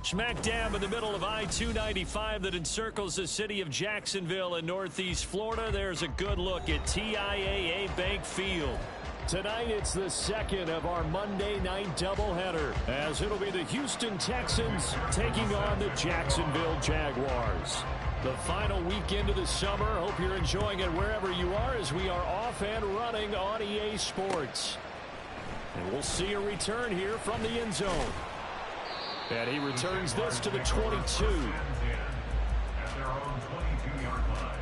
Smack dab in the middle of I-295 that encircles the city of Jacksonville in northeast Florida. There's a good look at TIAA Bank Field. Tonight, it's the second of our Monday night doubleheader, as it'll be the Houston Texans taking on the Jacksonville Jaguars. The final weekend of the summer. Hope you're enjoying it wherever you are, as we are off and running on EA Sports. And we'll see a return here from the end zone. And he returns this to the 22. At their own 22-yard line.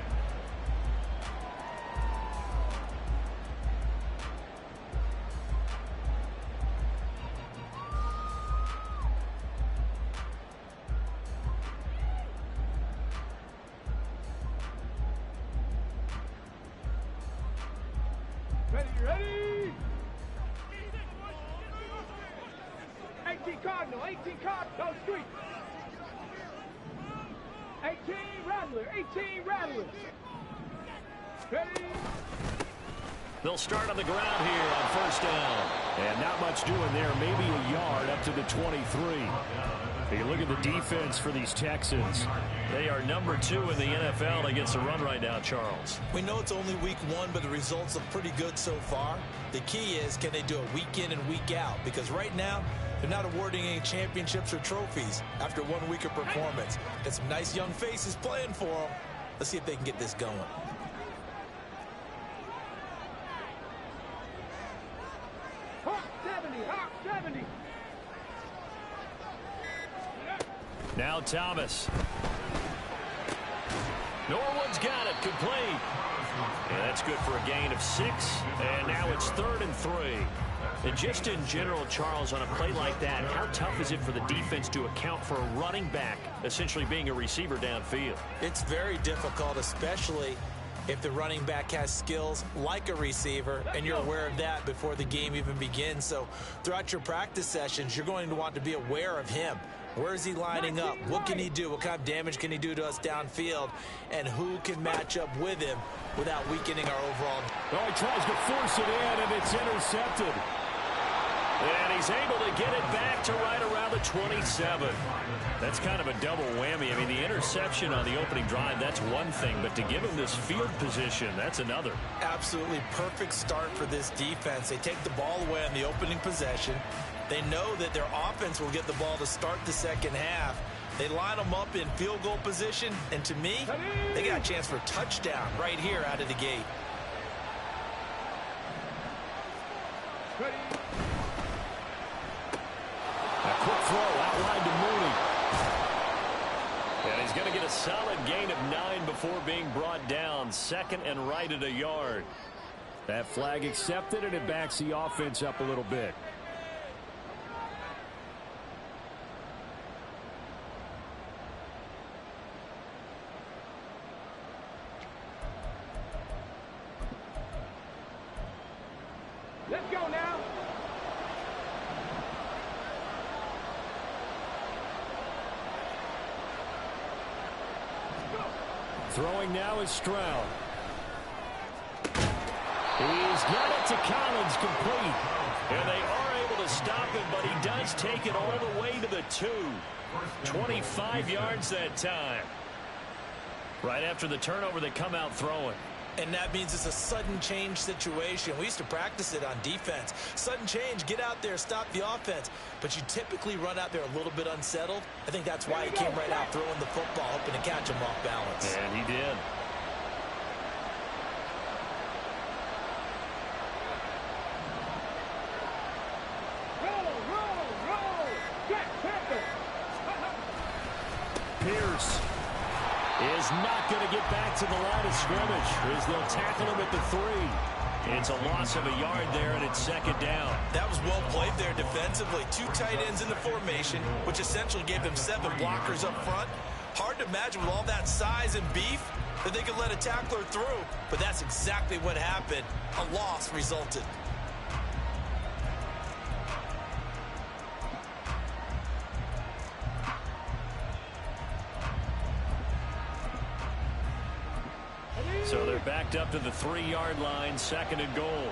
Ready! 18 Cardinal, 18 Cardinal, street. 18 Rattler, 18 Rattler. Ready? They'll start on the ground here on first down. And not much doing there, maybe a yard up to the 23. You look at the defense for these Texans. They are number 2 in the NFL against the run right now, Charles. We know it's only week 1, but the results are pretty good so far. The key is, can they do it week in and week out? Because right now, they're not awarding any championships or trophies after 1 week of performance. Got some nice young faces playing for them. Let's see if they can get this going. Hawk 70, Hawk 70. Now Thomas. Norwood's got it, complete. Yeah, that's good for a gain of 6, and now it's 3rd and 3. And just in general, Charles, on a play like that, how tough is it for the defense to account for a running back essentially being a receiver downfield? It's very difficult, especially if the running back has skills like a receiver, and you're aware of that before the game even begins. So throughout your practice sessions, you're going to want to be aware of him. Where is he lining up? What can he do? What kind of damage can he do to us downfield? And who can match up with him without weakening our overall? Oh, he tries to force it in, and it's intercepted. And he's able to get it back to right around the 27. That's kind of a double whammy. I mean, the interception on the opening drive, that's one thing. But to give him this field position, that's another. Absolutely perfect start for this defense. They take the ball away on the opening possession. They know that their offense will get the ball to start the second half. They line them up in field goal position. And to me, they got a chance for a touchdown right here out of the gate. Ready? A quick throw outlined to Mooney. And he's going to get a solid gain of 9 before being brought down. 2nd and right at a yard. That flag accepted, and it backs the offense up a little bit. Let's go now. Throwing now is Stroud. He's got it to Collins, complete. And they are able to stop him, but he does take it all the way to the 2. 25 yards that time. Right after the turnover, they come out throwing. And that means it's a sudden change situation. We used to practice it on defense. Sudden change, get out there, stop the offense. But you typically run out there a little bit unsettled. I think that's why he came right out throwing the football, hoping to catch him off balance. And he did. Roll. Jack Panther. Pierce is not going to get back to the line of scrimmage as they'll tackle him at the 3. It's a loss of a yard there, and it's second down. That was well played there defensively. 2 tight ends in the formation, which essentially gave them 7 blockers up front. Hard to imagine with all that size and beef that they could let a tackler through, but that's exactly what happened. A loss resulted. So they're backed up to the 3-yard line, second and goal.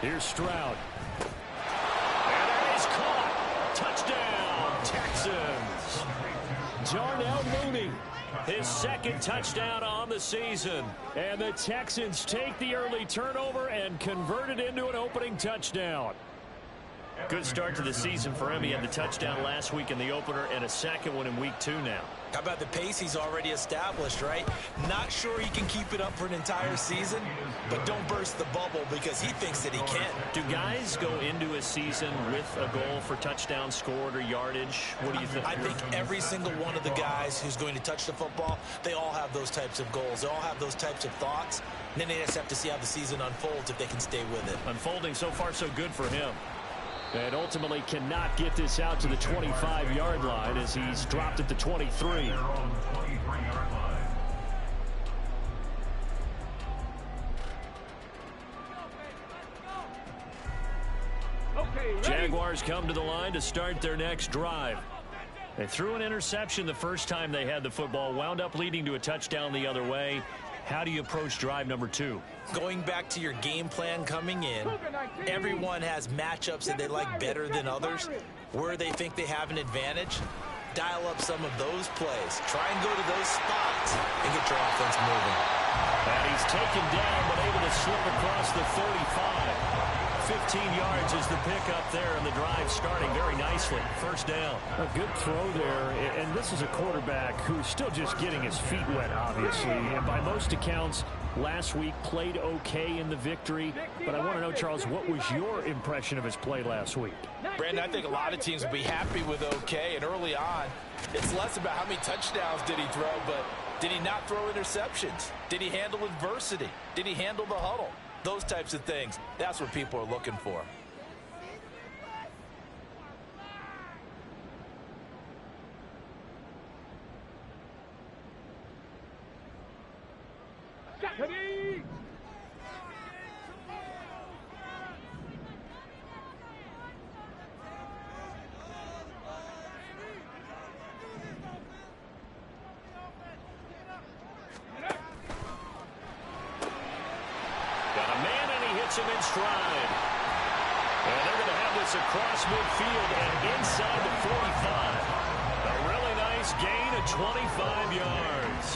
Here's Stroud. And it is caught. Touchdown, Texans. Darnell Mooney, his second touchdown on the season. And the Texans take the early turnover and convert it into an opening touchdown. Good start to the season for him. He had the touchdown last week in the opener and a second one in week 2 now. How about the pace he's already established, right? Not sure he can keep it up for an entire season, but don't burst the bubble because he thinks that he can. Do guys go into a season with a goal for touchdown scored or yardage? What do you think? I think every single one of the guys who's going to touch the football, they all have those types of goals. They all have those types of thoughts. And then they just have to see how the season unfolds if they can stay with it. Unfolding so far so good for him. And ultimately cannot get this out to the 25-yard line as he's dropped at the 23. Jaguars come to the line to start their next drive. They threw an interception the first time they had the football, wound up leading to a touchdown the other way. How do you approach drive number 2? Going back to your game plan coming in, everyone has matchups that they like better than others. Where they think they have an advantage, dial up some of those plays. Try and go to those spots and get your offense moving. And he's taken down but able to slip across the 35. 15 yards is the pickup there, and the drive starting very nicely. First down. A good throw there, and this is a quarterback who's still just getting his feet wet, obviously. And by most accounts, last week played okay in the victory. But I want to know, Charles, what was your impression of his play last week? Brandon, I think a lot of teams will be happy with okay, and early on, it's less about how many touchdowns did he throw, but did he not throw interceptions? Did he handle adversity? Did he handle the huddle? Those types of things, that's what people are looking for. Him in stride. And they're going to have this across midfield and inside the 45. A really nice gain of 25 yards.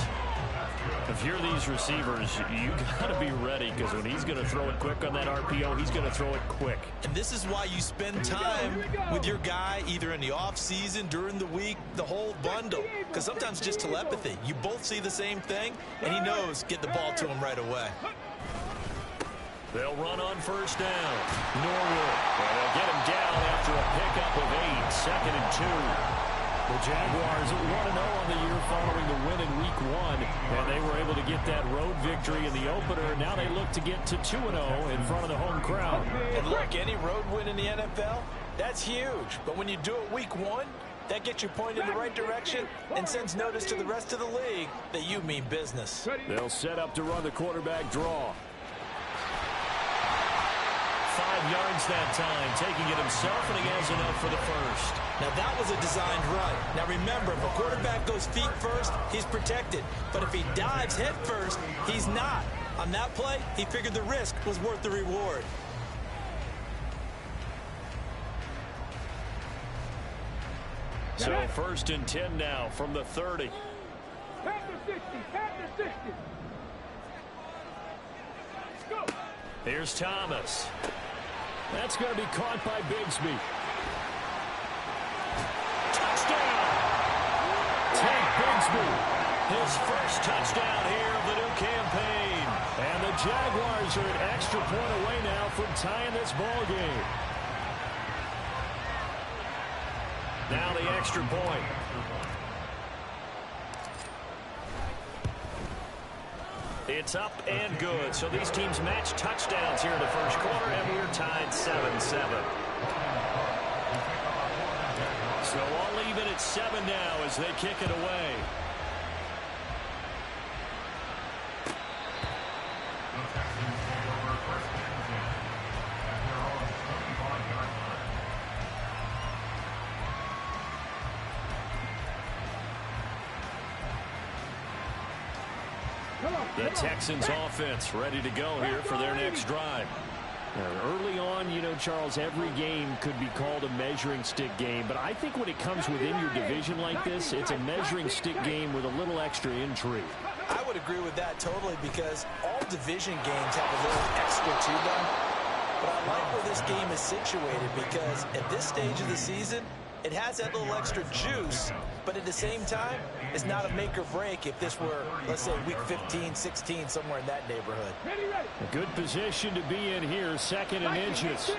If you're these receivers, you got to be ready because when he's going to throw it quick on that RPO, he's going to throw it quick. And this is why you spend time with your guy either in the offseason, during the week, the whole bundle. Because sometimes just telepathy. You both see the same thing, and he knows get the ball to him right away. They'll run on first down. Norwood. And they'll get him down after a pickup of 8. Second and 2. The Jaguars 1-0 on the year following the win in week 1. And they were able to get that road victory in the opener. Now they look to get to 2-0 in front of the home crowd. And look, any road win in the NFL, that's huge. But when you do it week 1, that gets you pointed in the right direction and sends notice to the rest of the league that you mean business. They'll set up to run the quarterback draw. 5 yards that time, taking it himself, and he has enough for the first. Now, that was a designed run. Now, remember, if a quarterback goes feet first, he's protected. But if he dives head first, he's not. On that play, he figured the risk was worth the reward. So, first and 10 now from the 30. Pass the 60, pass the 60. Go. Here's Thomas. That's going to be caught by Bigsby. Touchdown! Take Bigsby. His first touchdown here of the new campaign. And the Jaguars are an extra point away now from tying this ball game. Now the extra point. It's up and good. So these teams match touchdowns here in the first quarter, and we're tied 7-7. So all even at 7 now as they kick it away. The Texans offense ready to go here for their next drive. Early on, you know, Charles, every game could be called a measuring stick game, but I think when it comes within your division like this, it's a measuring stick game with a little extra intrigue. I would agree with that totally, because all division games have a little extra to them. But I like where this game is situated, because at this stage of the season, it has that little extra juice, but at the same time, it's not a make or break if this were, let's say, week 15, 16, somewhere in that neighborhood. A good position to be in here, 2nd and inches.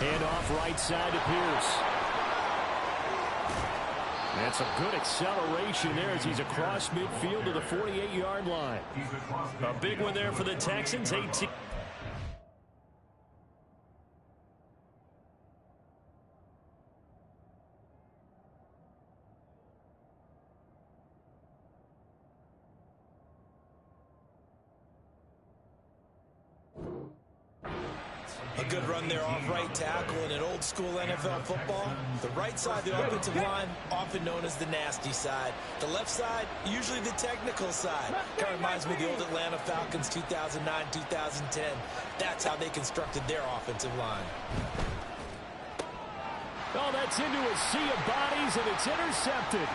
Hand off right side to Pierce. That's a good acceleration there as he's across midfield to the 48-yard line. A big one there for the Texans, 18. A good run there off right tackle in an old-school NFL football. The right side of the offensive line, often known as the nasty side. The left side, usually the technical side. Kind of reminds me of the old Atlanta Falcons 2009, 2010. That's how they constructed their offensive line. Oh, that's into a sea of bodies, and it's intercepted.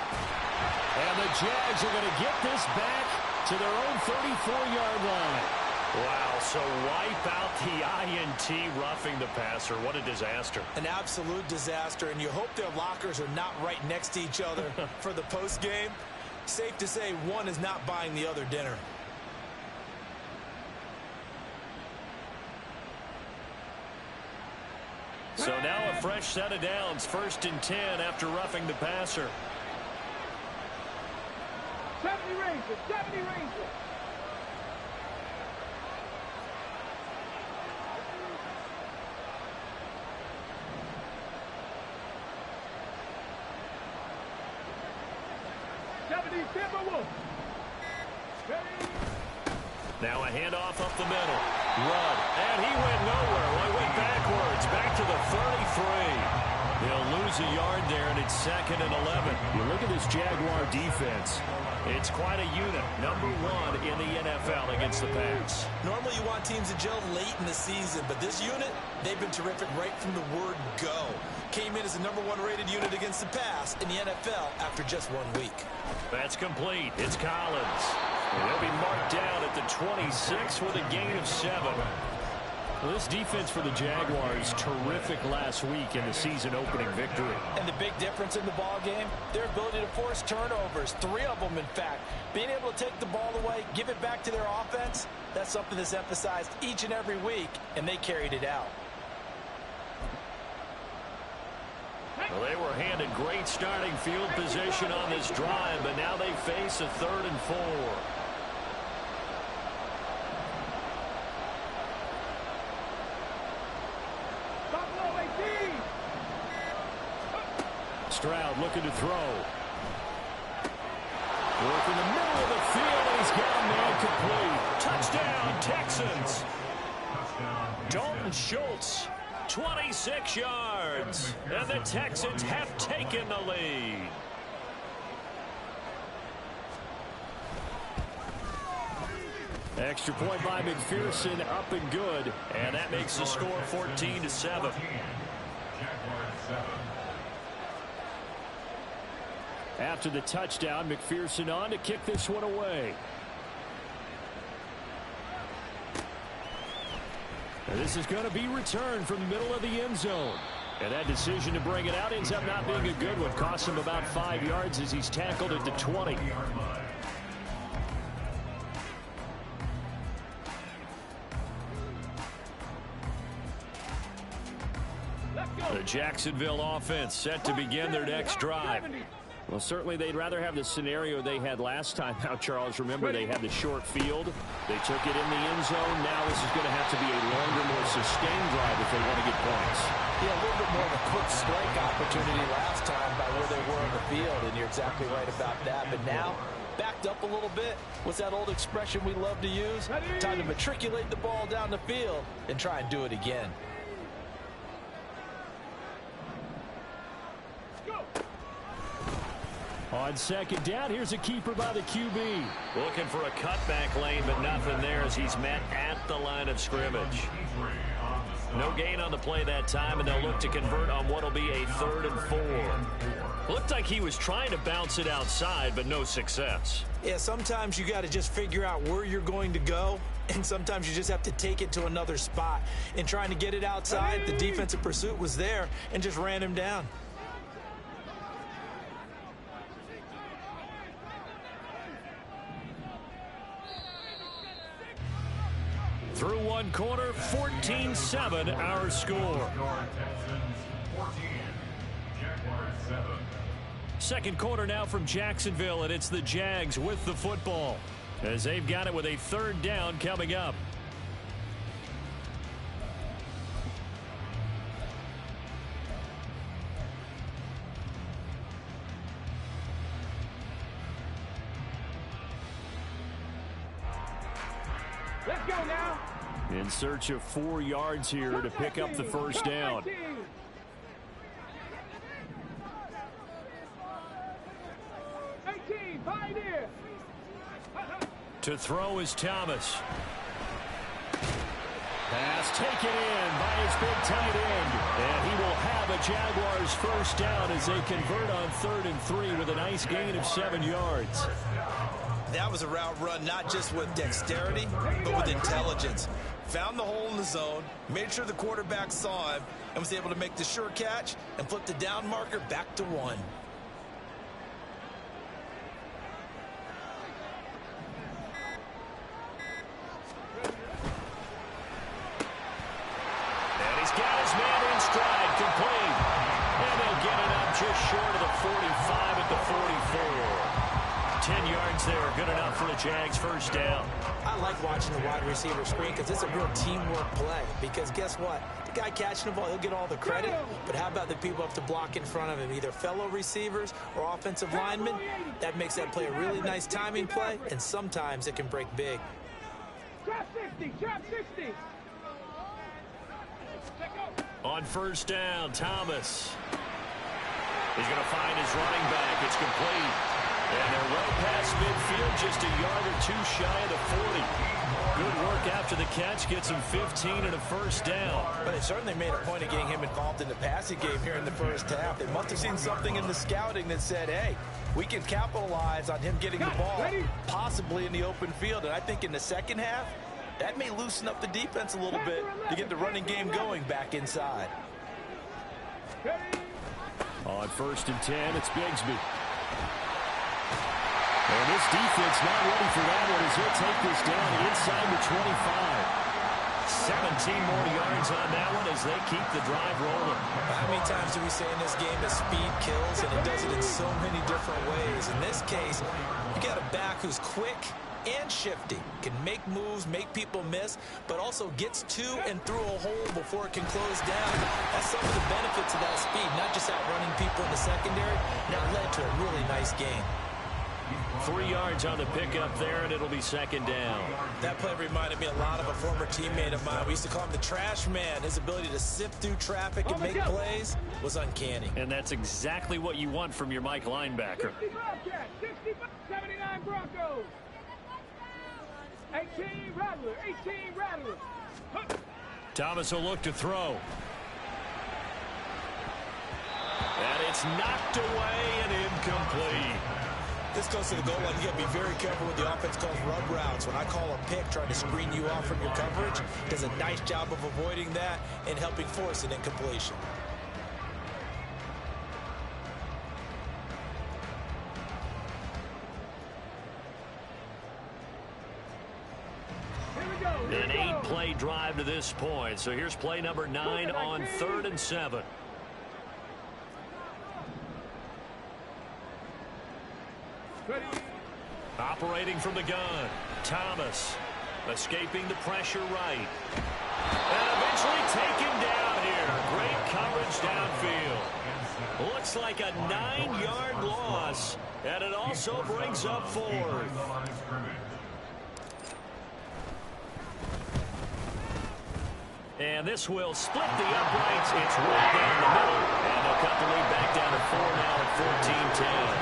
And the Jags are going to get this back to their own 34-yard line. Wow, so wipe out the INT roughing the passer. What a disaster. An absolute disaster, and you hope their lockers are not right next to each other for the postgame. Safe to say one is not buying the other dinner. So now a fresh set of downs, 1st and 10 after roughing the passer. 70 Rangers, 70 Rangers. Now a handoff up the middle. Run. And he went nowhere. Well, he went backwards. Back to the 33. They'll lose a yard there, and it's 2nd and 11. You look at this Jaguar defense. It's quite a unit. Number 1 in the NFL against the pass. Normally you want teams to gel late in the season, but this unit, they've been terrific right from the word go. Came in as the number 1 rated unit against the pass in the NFL after just 1 week. That's complete. It's Collins. And he'll be marked down at the 26 with a gain of 7. Well, this defense for the Jaguars, terrific last week in the season-opening victory. And the big difference in the ball game, their ability to force turnovers, 3 of them, in fact. Being able to take the ball away, give it back to their offense, that's something that's emphasized each and every week, and they carried it out. Well, they were handed great starting field position on this drive, but now they face a 3rd and 4. Stroud looking to throw. Work in the middle of the field, and he's got a man complete. Touchdown, Texans. Dalton Schultz, 26 yards. And the Texans have taken the lead. Extra point by McPherson, up and good. And that makes the score 14-7. After the touchdown, McPherson on to kick this one away. And this is going to be returned from the middle of the end zone. And that decision to bring it out ends up not being a good one. Costs him about 5 yards as he's tackled at the 20. The Jacksonville offense set to begin their next drive. Well, certainly they'd rather have the scenario they had last time out, Charles. Remember, they had the short field. They took it in the end zone. Now this is going to have to be a longer, more sustained drive if they want to get points. Yeah, a little bit more of a quick strike opportunity last time by where they were on the field, and you're exactly right about that. But now, backed up a little bit. What's that old expression we love to use? Time to matriculate the ball down the field and try and do it again. On second down, here's a keeper by the QB. Looking for a cutback lane, but nothing there as he's met at the line of scrimmage. No gain on the play that time, and they'll look to convert on what will be a 3rd and 4. Looked like he was trying to bounce it outside, but no success. Yeah, sometimes you got to just figure out where you're going to go, and sometimes you just have to take it to another spot. In trying to get it outside, the defensive pursuit was there and just ran him down. Through one quarter, 14-7 our score. Texans 14, Jaguars 7. Second quarter now from Jacksonville, and it's the Jags with the football as they've got it with a 3rd down coming up. Let's go now. In search of 4 yards here to pick up the first down. 18, pioneer. To throw is Thomas. Pass taken in by his big tight end. And he will have a Jaguars first down as they convert on 3rd and 3 with a nice gain of 7 yards. That was a route run not just with dexterity, but with intelligence. Found the hole in the zone, made sure the quarterback saw him, and was able to make the sure catch and flip the down marker back to 1. And he's got his man in stride, complete. And they'll get it up just short of the 45 at the 44. 10 yards there, good enough for the Jags first down. I like watching the wide receiver screen because it's a real teamwork play. Because guess what? The guy catching the ball, he'll get all the credit. But how about the people have to block in front of him, either fellow receivers or offensive linemen? That makes that play a really nice timing play, and sometimes it can break big. Trap 60, trap 60. On first down, Thomas. He's going to find his running back. It's complete. And they're right past midfield, just a yard or 2 shy of the 40. Good work after the catch, gets him 15 and a first down. But they certainly made a point of getting him involved in the passing game here in the first half. They must have seen something in the scouting that said, hey, we can capitalize on him getting the ball, possibly in the open field. And I think in the second half, that may loosen up the defense a little bit to get the running game going back inside. On first and 10, it's Bigsby. And this defense not ready for that one as he'll take this down inside the 25. 17 more yards on that one as they keep the drive rolling. How many times do we say in this game that speed kills, and it does it in so many different ways? In this case, you got a back who's quick and shifty, can make moves, make people miss, but also gets to and through a hole before it can close down. That's some of the benefits of that speed, not just outrunning people in the secondary. Now led to a really nice game. 3 yards on the pickup there, and it'll be second down. That play reminded me a lot of a former teammate of mine. We used to call him the trash man. His ability to sift through traffic and make plays was uncanny. And that's exactly what you want from your Mike linebacker. 79 Broncos. 18 Rattler, 18 Rattler. Thomas will look to throw. And it's knocked away and incomplete. This goes to the goal line. You got to be very careful with the offense calls rub routes. When I call a pick, trying to screen you off from your coverage, does a nice job of avoiding that and helping force an incompletion. An 8-play drive to this point. So here's play number 9 on 3rd and 7. Ready. Operating from the gun. Thomas escaping the pressure right. And eventually taken down here. Great coverage downfield. Looks like a 9-yard loss. And it also brings up 4th. And this will split the uprights. It's right down the middle. And they'll cut the lead back down to 4 now at 14-10.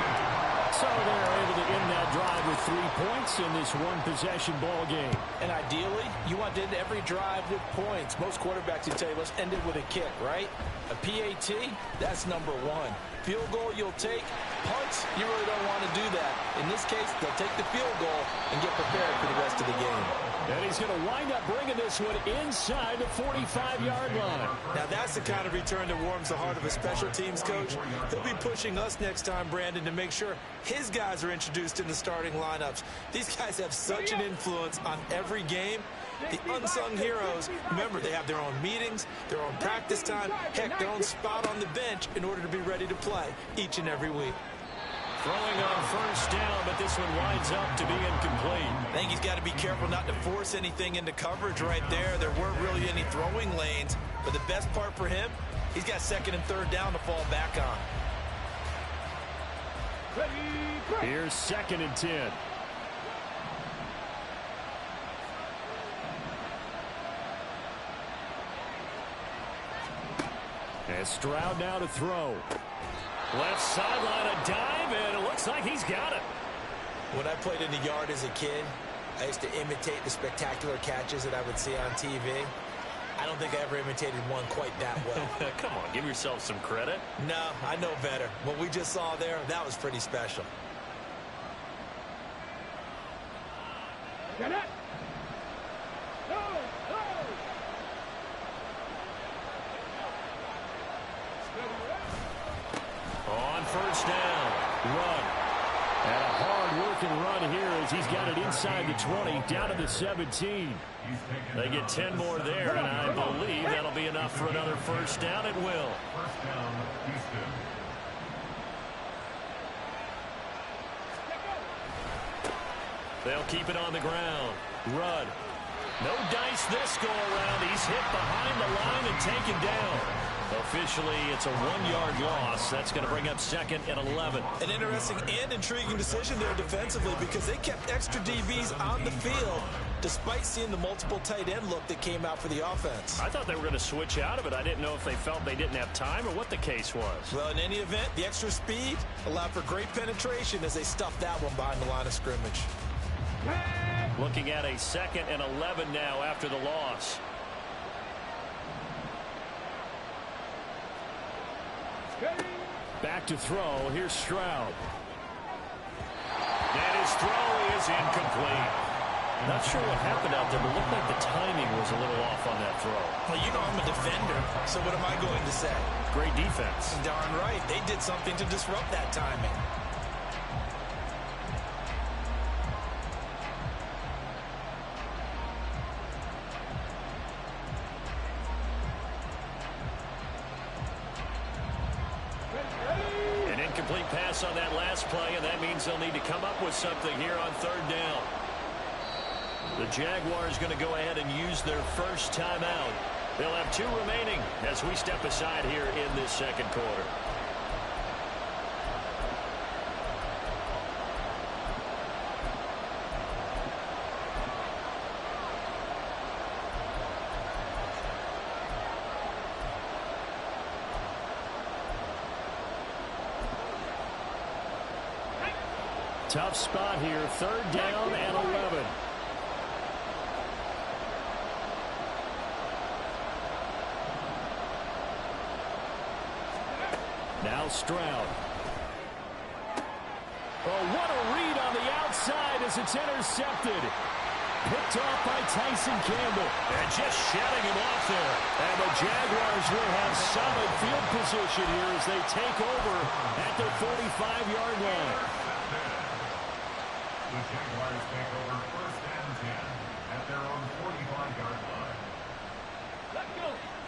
So they're able to end that drive with 3 points in this one-possession ball game. And ideally, you want to end every drive with points. Most quarterbacks would tell you, let's end it with a kick, right? A PAT, that's number 1. Field goal you'll take. Punts, you really don't want to do that. In this case, they'll take the field goal and get prepared for the rest of the game. And he's going to wind up bringing this one inside the 45-yard line. Now that's the kind of return that warms the heart of a special teams coach. He'll be pushing us next time, Brandon, to make sure his guys are introduced in the starting lineups. These guys have such an influence on every game. The unsung heroes, remember, they have their own meetings, their own practice time, heck, their own spot on the bench in order to be ready to play each and every week. Throwing on first down, but this one winds up to be incomplete. I think he's got to be careful not to force anything into coverage right there. There weren't really any throwing lanes, but the best part for him, he's got 2nd and 3rd down to fall back on. Here's 2nd and 10. And Stroud now to throw. Left sideline, a dive, and it looks like he's got it. When I played in the yard as a kid, I used to imitate the spectacular catches that I would see on TV. I don't think I ever imitated one quite that well. Come on, give yourself some credit. No, I know better. What we just saw there, that was pretty special. Get it. Go. On first down, run. And a hard-working run here as he's got it inside the 20, down to the 17. They get 10 more there, and I believe that'll be enough for another first down. It will. First down, Houston. They'll keep it on the ground. Rudd. No dice this go-around. He's hit behind the line and taken down. Officially, it's a 1-yard loss. That's going to bring up 2nd and 11. An interesting and intriguing decision there defensively because they kept extra DBs on the field despite seeing the multiple tight end look that came out for the offense. I thought they were going to switch out of it. I didn't know if they felt they didn't have time or what the case was. Well, in any event, the extra speed allowed for great penetration as they stuffed that one behind the line of scrimmage. Looking at a 2nd and 11 now after the loss. Back to throw. Here's Stroud. And his throw is incomplete. Not sure what happened out there, but it looked like the timing was a little off on that throw. Well, you know I'm a defender, so what am I going to say? Great defense. Darn right. They did something to disrupt that timing. An incomplete pass on that last play, and that means they'll need to come up with something here on 3rd down. The Jaguars going to go ahead and use their first timeout. They'll have 2 remaining as we step aside here in this 2nd quarter. Tough spot here. 3rd down and 11. Now Stroud. Oh, what a read on the outside as it's intercepted. Picked off by Tyson Campbell. And just shutting him off there. And the Jaguars will have solid field position here as they take over at their 45-yard line. The Jaguars take over 1st and 10 at their own 45-yard line.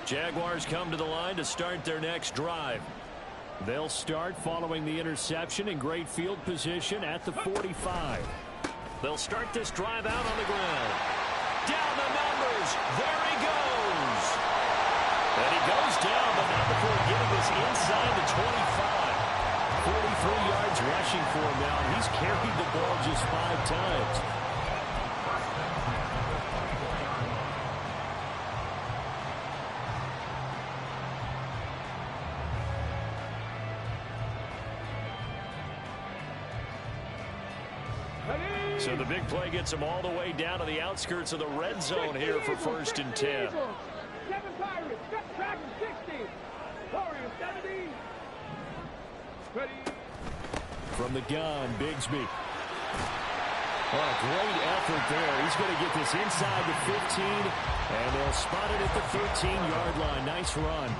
Jaguars come to the line to start their next drive. They'll start following the interception in great field position at the 45. They'll start this drive out on the ground. Down the numbers. There he goes. And he goes down, but not before getting this inside the 25. 43 yards rushing for him now. He's carried the ball just 5 times. So the big play gets him all the way down to the outskirts of the red zone here for 1st and 10. 7 Pirates, Dragon 60, Warriors 70. Ready. From the gun, Bigsby. What a great effort there. He's going to get this inside the 15, and they'll spot it at the 13-yard line. Nice run.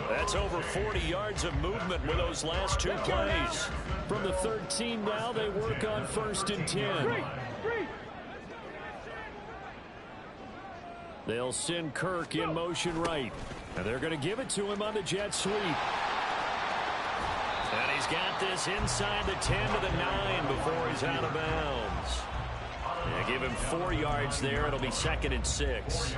That's over 40 yards of movement with those last 2 plays. From the 13 now, they work on 1st and 10. They'll send Kirk in motion right. And they're going to give it to him on the jet sweep. And he's got this inside the 10 to the 9 before he's out of bounds. Yeah, give him 4 yards there. It'll be 2nd and 6.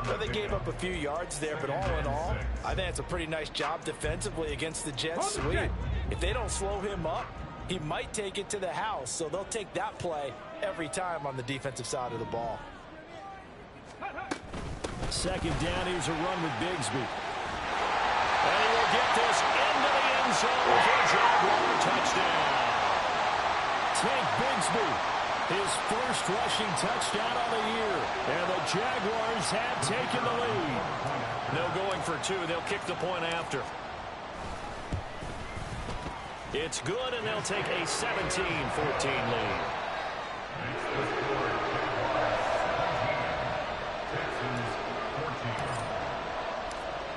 Well, they gave up a few yards there, but all in all, I think it's a pretty nice job defensively against the Jets sweep. If they don't slow him up, he might take it to the house, so they'll take that play every time on the defensive side of the ball. 2nd down, here's a run with Bigsby. And he will get this into the end zone for a Jaguar touchdown. Take Bigsby. His first rushing touchdown of the year. And the Jaguars have taken the lead. No going for 2. They'll kick the point after. It's good, and they'll take a 17-14 lead.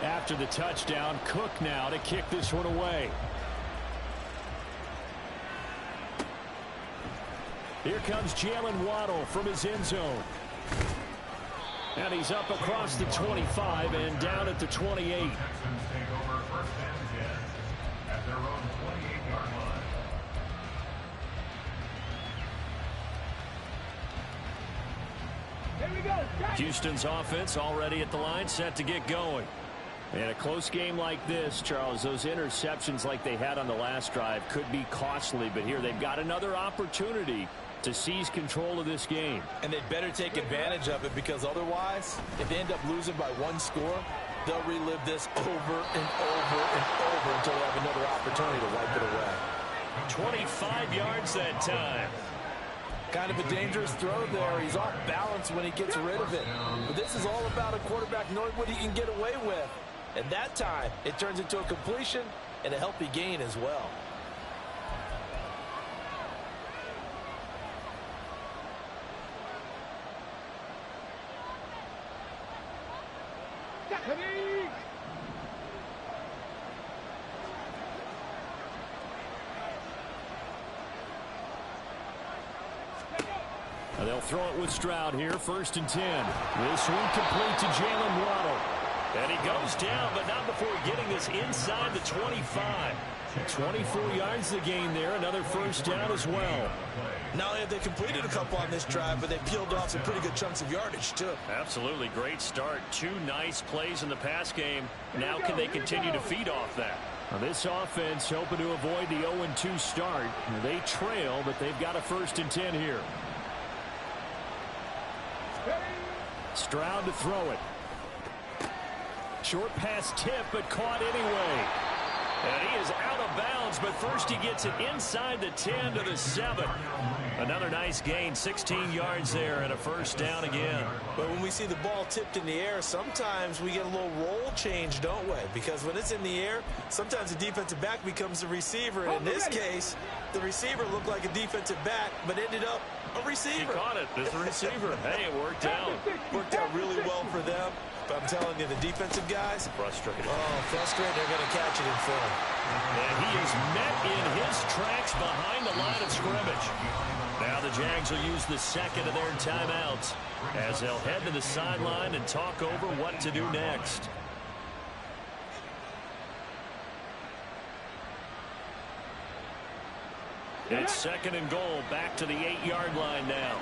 After the touchdown, Cook now to kick this one away. Here comes Jalen Waddle from his end zone. And he's up across the 25 and down at the 28. Texans take over 1st and 10 at their own 28-yard line. Here we go. Houston's offense already at the line, set to get going. In a close game like this, Charles, those interceptions like they had on the last drive could be costly, but here they've got another opportunity to seize control of this game. And they'd better take advantage of it, because otherwise, if they end up losing by 1 score, they'll relive this over and over and over until they have another opportunity to wipe it away. 25 yards that time. Kind of a dangerous throw there. He's off balance when he gets rid of it. But this is all about a quarterback knowing what he can get away with. And that time, it turns into a completion and a healthy gain as well. They'll throw it with Stroud here, 1st and 10. This one complete to Jalen Waddle. And he goes down, but not before getting this inside the 25. 24 yards the gain there, another 1st down as well. Not only have they completed a couple on this drive, but they peeled off some pretty good chunks of yardage, too. Absolutely, great start. 2 nice plays in the pass game. Now can they continue to feed off that? Now this offense hoping to avoid the 0-2 start. They trail, but they've got a 1st and 10 here. Stroud to throw it. Short pass tip, but caught anyway. And he is out of bounds, but first he gets it inside the 10 to the 7. Another nice gain, 16 yards there, and a 1st down again. But when we see the ball tipped in the air, sometimes we get a little roll change, don't we? Because when it's in the air, sometimes the defensive back becomes the receiver. And in this case, the receiver looked like a defensive back, but ended up a receiver. He caught it as the receiver. Hey, it worked out. Worked out really well for them. But I'm telling you, the defensive guys, Frustrated. oh, frustrated. They're going to catch it in full. And he is met in his tracks behind the line of scrimmage. Now the Jags will use the 2nd of their timeouts as they'll head to the sideline and talk over what to do next. It's second and goal, back to the 8-yard line now.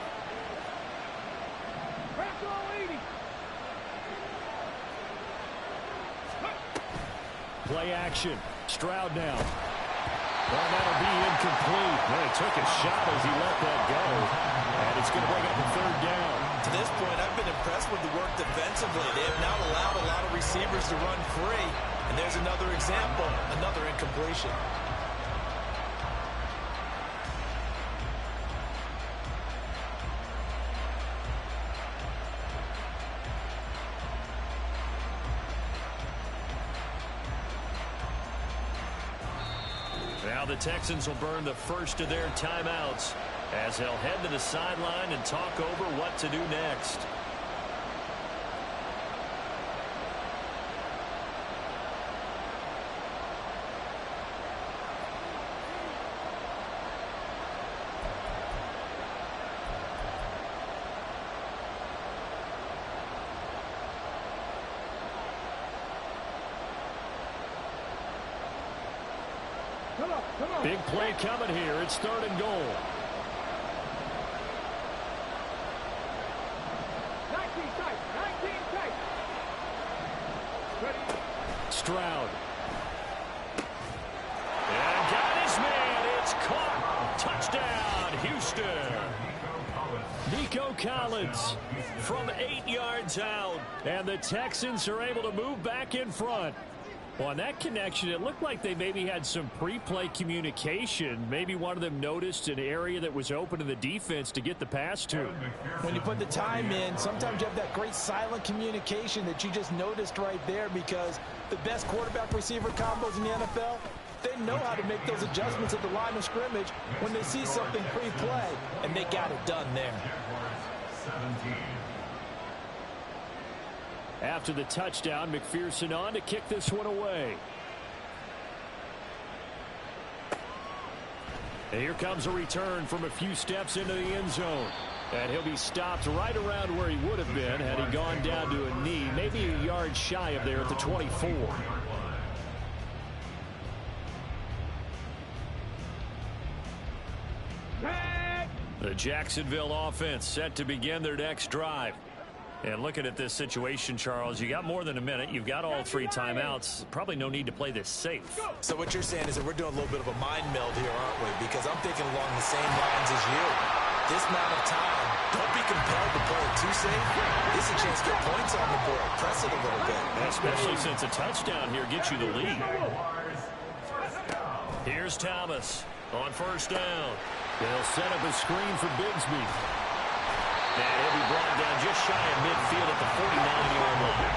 Play action. Stroud now. Well, that'll be incomplete. Well, he took a shot as he let that go. And it's going to bring up a third down. To this point, I've been impressed with the work defensively. They have not allowed a lot of receivers to run free. And there's another example, another incompletion. Now the Texans will burn the first of their timeouts as they'll head to the sideline and talk over what to do next. Big play coming here. It's third and goal. 19 tight. Ready. Stroud. And got his man. It's caught. Touchdown, Houston. Nico Collins from 8 yards out. And the Texans are able to move back in front. Well, on that connection, it looked like they maybe had some pre-play communication. Maybe one of them noticed an area that was open in the defense to get the pass to. When you put the time in, sometimes you have that great silent communication that you just noticed right there, because the best quarterback-receiver combos in the NFL, they know how to make those adjustments at the line of scrimmage when they see something pre-play, and they got it done there. After the touchdown, McPherson on to kick this one away. And here comes a return from a few steps into the end zone. And he'll be stopped right around where he would have been had he gone down to a knee, maybe a yard shy of there at the 24. The Jacksonville offense set to begin their next drive. And looking at this situation, Charles, you got more than a minute. You've got all 3 timeouts. Probably no need to play this safe. So what you're saying is that we're doing a little bit of a mind meld here, aren't we? Because I'm thinking along the same lines as you. This amount of time, don't be compelled to play it too safe. This is a chance to get points on the board. Press it a little bit. Especially since a touchdown here gets you the lead. Here's Thomas on first down. They'll set up a screen for Bigsby. And he'll be brought down just shy of midfield at the 49-yard line.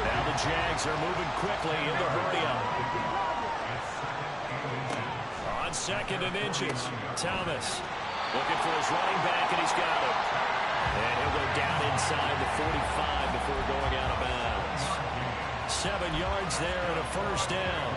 Now the Jags are moving quickly in the hurry-up. On second and inches, Thomas looking for his running back, and he's got it. And he'll go down inside the 45 before going out of bounds. 7 yards there and a first down.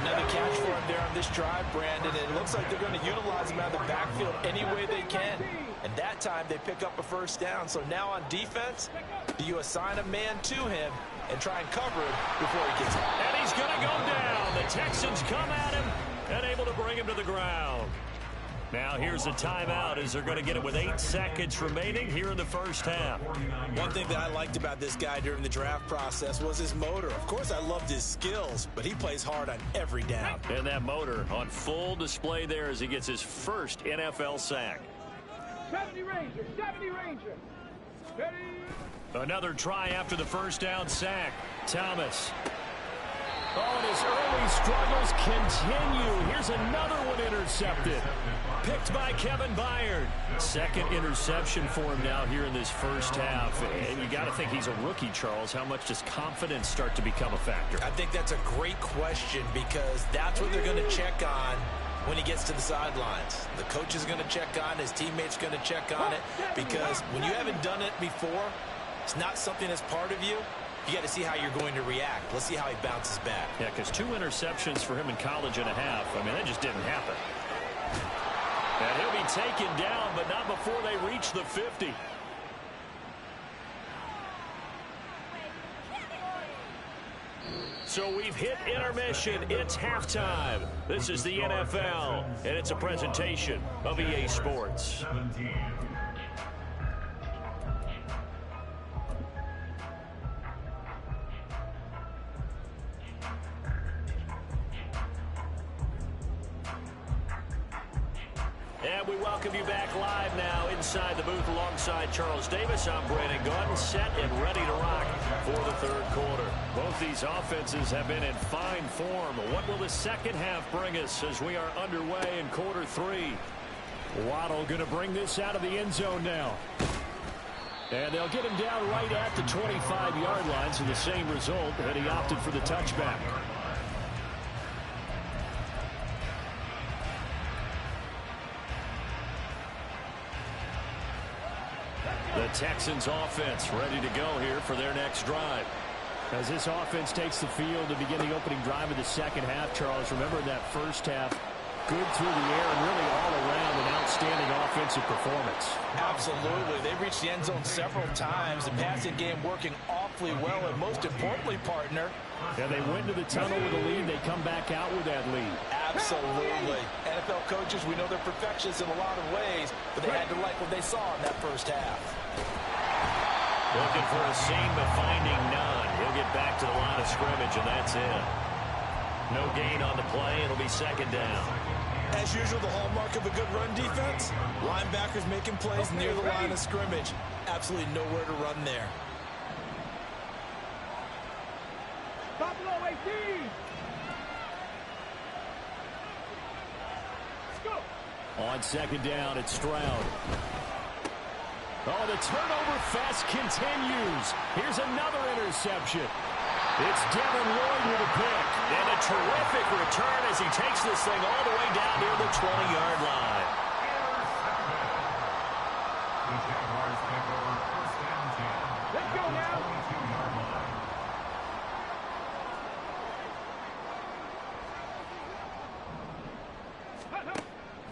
Another catch for him there on this drive, Brandon. It looks like they're going to utilize him out of the backfield any way they can. And that time they pick up a first down. So now on defense, do you assign a man to him and try and cover him before he gets hit? And he's going to go down. The Texans come at him and able to bring him to the ground. Now here's a timeout as they're going to get it with 8 seconds remaining here in the first half. One thing that I liked about this guy during the draft process was his motor. Of course, I loved his skills, but he plays hard on every down. And that motor on full display there as he gets his first NFL sack. 70 Ranger. Ready. Another try after the first down sack. Thomas. Oh, and his early struggles continue. Here's another one intercepted. Picked by Kevin Byard. Second interception for him now here in this first half. And you got to think he's a rookie, Charles. How much does confidence start to become a factor? I think that's a great question, because that's what they're going to check on when he gets to the sidelines. The coach is going to check on, his teammates going to check on it, because when you haven't done it before, it's not something that's part of you. You got to see how you're going to react. Let's see how he bounces back. Yeah, because 2 interceptions for him in college and a half. I mean, that just didn't happen. And he'll be taken down, but not before they reach the 50. So we've hit intermission. It's halftime. This is the NFL, and it's a presentation of EA Sports. 17. And we welcome you back live now inside the booth alongside Charles Davis. I'm Brandon Gaudin, set and ready to rock for the third quarter. Both these offenses have been in fine form. What will the second half bring us as we are underway in quarter three? Waddle going to bring this out of the end zone now. And they'll get him down right at the 25-yard line, so the same result, and he opted for the touchback. The Texans offense ready to go here for their next drive. As this offense takes the field to begin the opening drive of the second half, Charles, remember that first half, good through the air and really all around an outstanding offensive performance. Absolutely. They reached the end zone several times. The passing game working awfully well, and most importantly, partner. Yeah, they went to the tunnel with a lead. They come back out with that lead. Absolutely. NFL coaches, we know they're perfectionists in a lot of ways, but they had to like what they saw in that first half. Looking for a seam, but finding none. He'll get back to the line of scrimmage, and that's it. No gain on the play. It'll be second down. As usual, the hallmark of a good run defense, linebackers making plays near the line of scrimmage. Absolutely nowhere to run there. Buffalo 18. Let's go. On second down, it's Stroud. Oh, the turnover fest continues. Here's another interception. It's Devin Lloyd with a pick. And a terrific return as he takes this thing all the way down near the 20-yard line. The Jaguars take over first and 10. Let's go now. 22-yard line.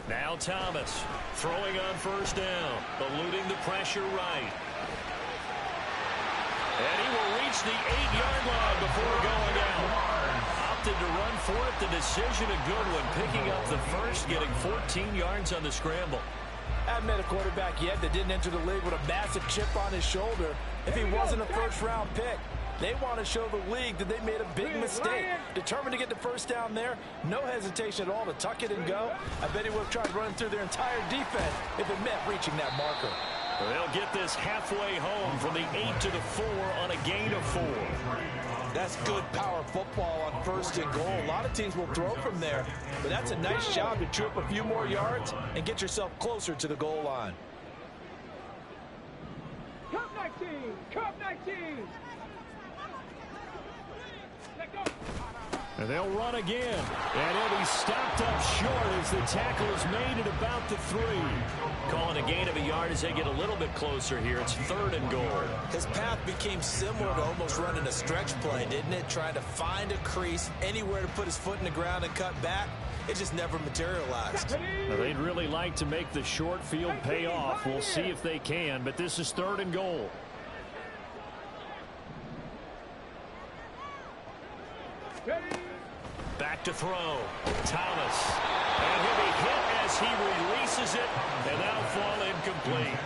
Now Thomas throwing on first down, eluding the pressure right. And he will reach the 8-yard line before going out. Opted to run for it. The decision a good one. Picking up the first, getting 14 yards on the scramble. I haven't met a quarterback yet that didn't enter the league with a massive chip on his shoulder if he wasn't a first-round pick. They want to show the league that they made a big mistake. Determined to get the first down there. No hesitation at all to tuck it and go. I bet he would have tried running through their entire defense if it meant reaching that marker. They'll get this halfway home from the 8 to the 4 on a gain of 4. That's good power football on first and goal. A lot of teams will throw from there, but that's a nice job to chew up a few more yards and get yourself closer to the goal line. Cup 19. Cup 19. Let go. And they'll run again. And he'll be stopped up short as the tackle is made at about the 3. Calling a gain of a yard as they get a little bit closer here. It's third and goal. His path became similar to almost running a stretch play, didn't it? Trying to find a crease, anywhere to put his foot in the ground and cut back. It just never materialized. Now, they'd really like to make the short field pay off. We'll see if they can, but this is third and goal. Back to throw. Thomas. And he'll be hit as he releases it, and that'll fall incomplete.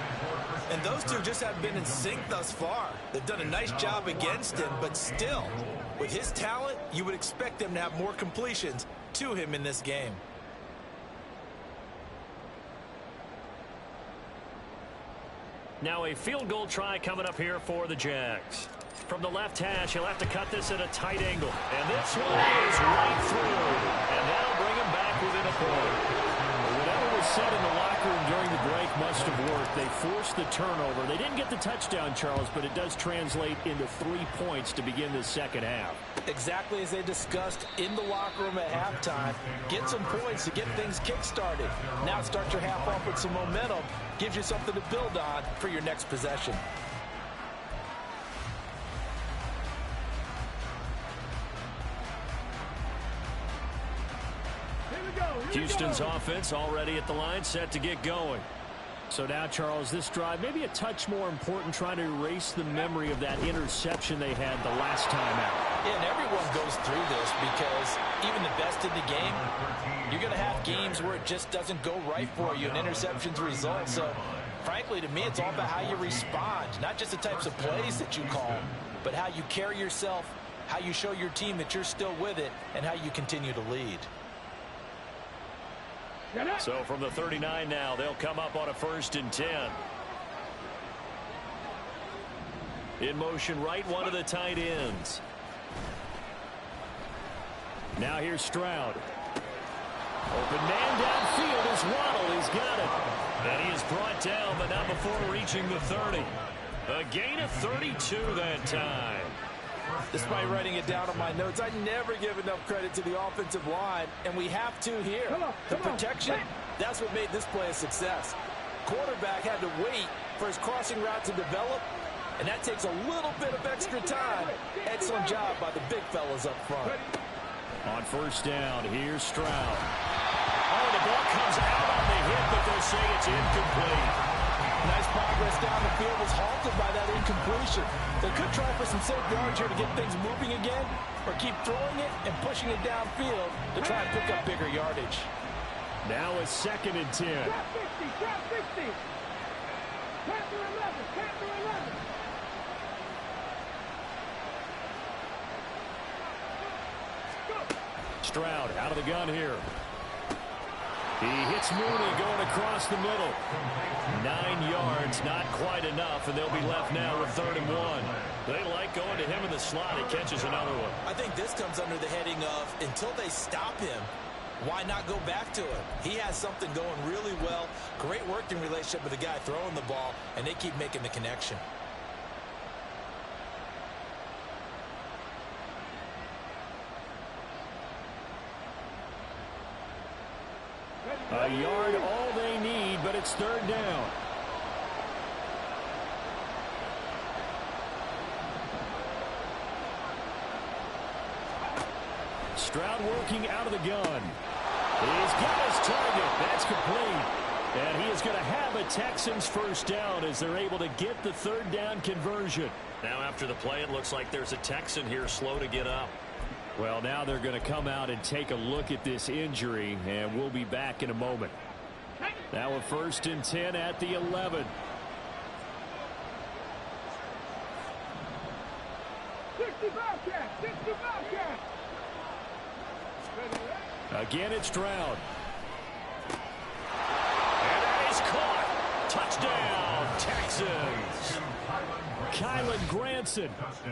And those two just haven't been in sync thus far. They've done a nice job against him, but still, with his talent, you would expect them to have more completions to him in this game. Now a field goal try coming up here for the Jags. From the left hash, he'll have to cut this at a tight angle. And this one is right through. And that'll bring him back within a point. Whatever was said in the locker room during the break must have worked. They forced the turnover. They didn't get the touchdown, Charles, but it does translate into 3 points to begin the second half. Exactly as they discussed in the locker room at halftime. Get some points to get things kick-started. Now start your half off with some momentum. Gives you something to build on for your next possession. Here we go. Houston's offense already at the line, set to get going. So now, Charles, this drive maybe a touch more important, trying to erase the memory of that interception they had the last time out. Yeah, and everyone goes through this because even the best in the game, you're going to have games where it just doesn't go right for you and interceptions result. So, frankly, to me, it's all about how you respond, not just the types of plays that you call, but how you carry yourself, how you show your team that you're still with it, and how you continue to lead. So from the 39 now, they'll come up on a 1st and 10. In motion right, one of the tight ends. Now here's Stroud. Open man downfield is Waddle. He's got it. And he is brought down, but not before reaching the 30. A gain of 32 that time. Despite writing it down on my notes, I never give enough credit to the offensive line, and we have to here. The protection, that's what made this play a success. Quarterback had to wait for his crossing route to develop, and that takes a little bit of extra time. Excellent job by the big fellas up front. On 1st down, here's Stroud. Oh, the ball comes out on the hit, but they'll say it's incomplete. Nice progress down the field was halted by that incompletion. They could try for some safe yards here to get things moving again, or keep throwing it and pushing it downfield to try and pick up bigger yardage. Now a 2nd and 10. Trap 60, trap 60. Panther 11, Panther 11. Stroud out of the gun here. He hits Mooney going across the middle. 9 yards, not quite enough, and they'll be left now with 3rd and 1. They like going to him in the slot. He catches another one. I think this comes under the heading of until they stop him, why not go back to him? He has something going really well. Great working relationship with the guy throwing the ball, and they keep making the connection. A yard, all they need, but it's 3rd down. Stroud working out of the gun. He's got his target. That's complete. And he is going to have a Texans 1st down as they're able to get the 3rd down conversion. Now after the play, it looks like there's a Texan here slow to get up. Well, now they're going to come out and take a look at this injury, and we'll be back in a moment. Now a 1st and 10 at the 11. 60 Bobcat, 60 Bobcat. Again, it's Stroud. And that is caught. Touchdown, Texans. Kylan Granson,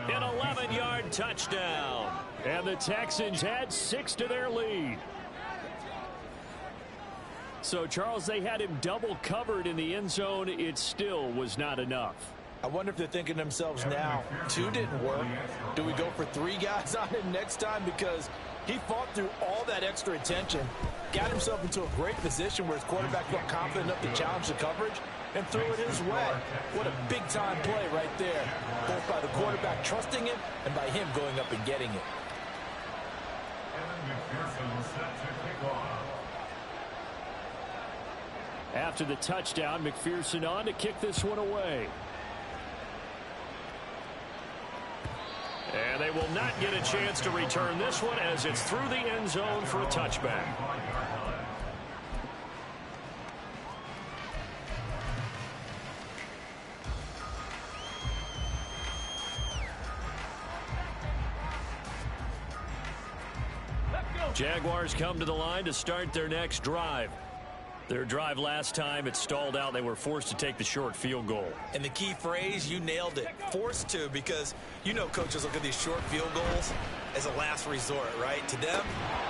an 11-yard touchdown. And the Texans had 6 to their lead. So, Charles, they had him double covered in the end zone. It still was not enough. I wonder if they're thinking to themselves now, 2 didn't work. Do we go for 3 guys on him next time? Because he fought through all that extra attention, got himself into a great position where his quarterback felt confident enough to challenge the coverage and threw it his way. What a big-time play right there, both by the quarterback trusting him and by him going up and getting it. After the touchdown, McPherson on to kick this one away. And they will not get a chance to return this one as it's through the end zone for a touchback. Jaguars come to the line to start their next drive. Their drive last time, it stalled out. They were forced to take the short field goal. And the key phrase, you nailed it, forced to, because you know coaches look at these short field goals as a last resort, right? To them,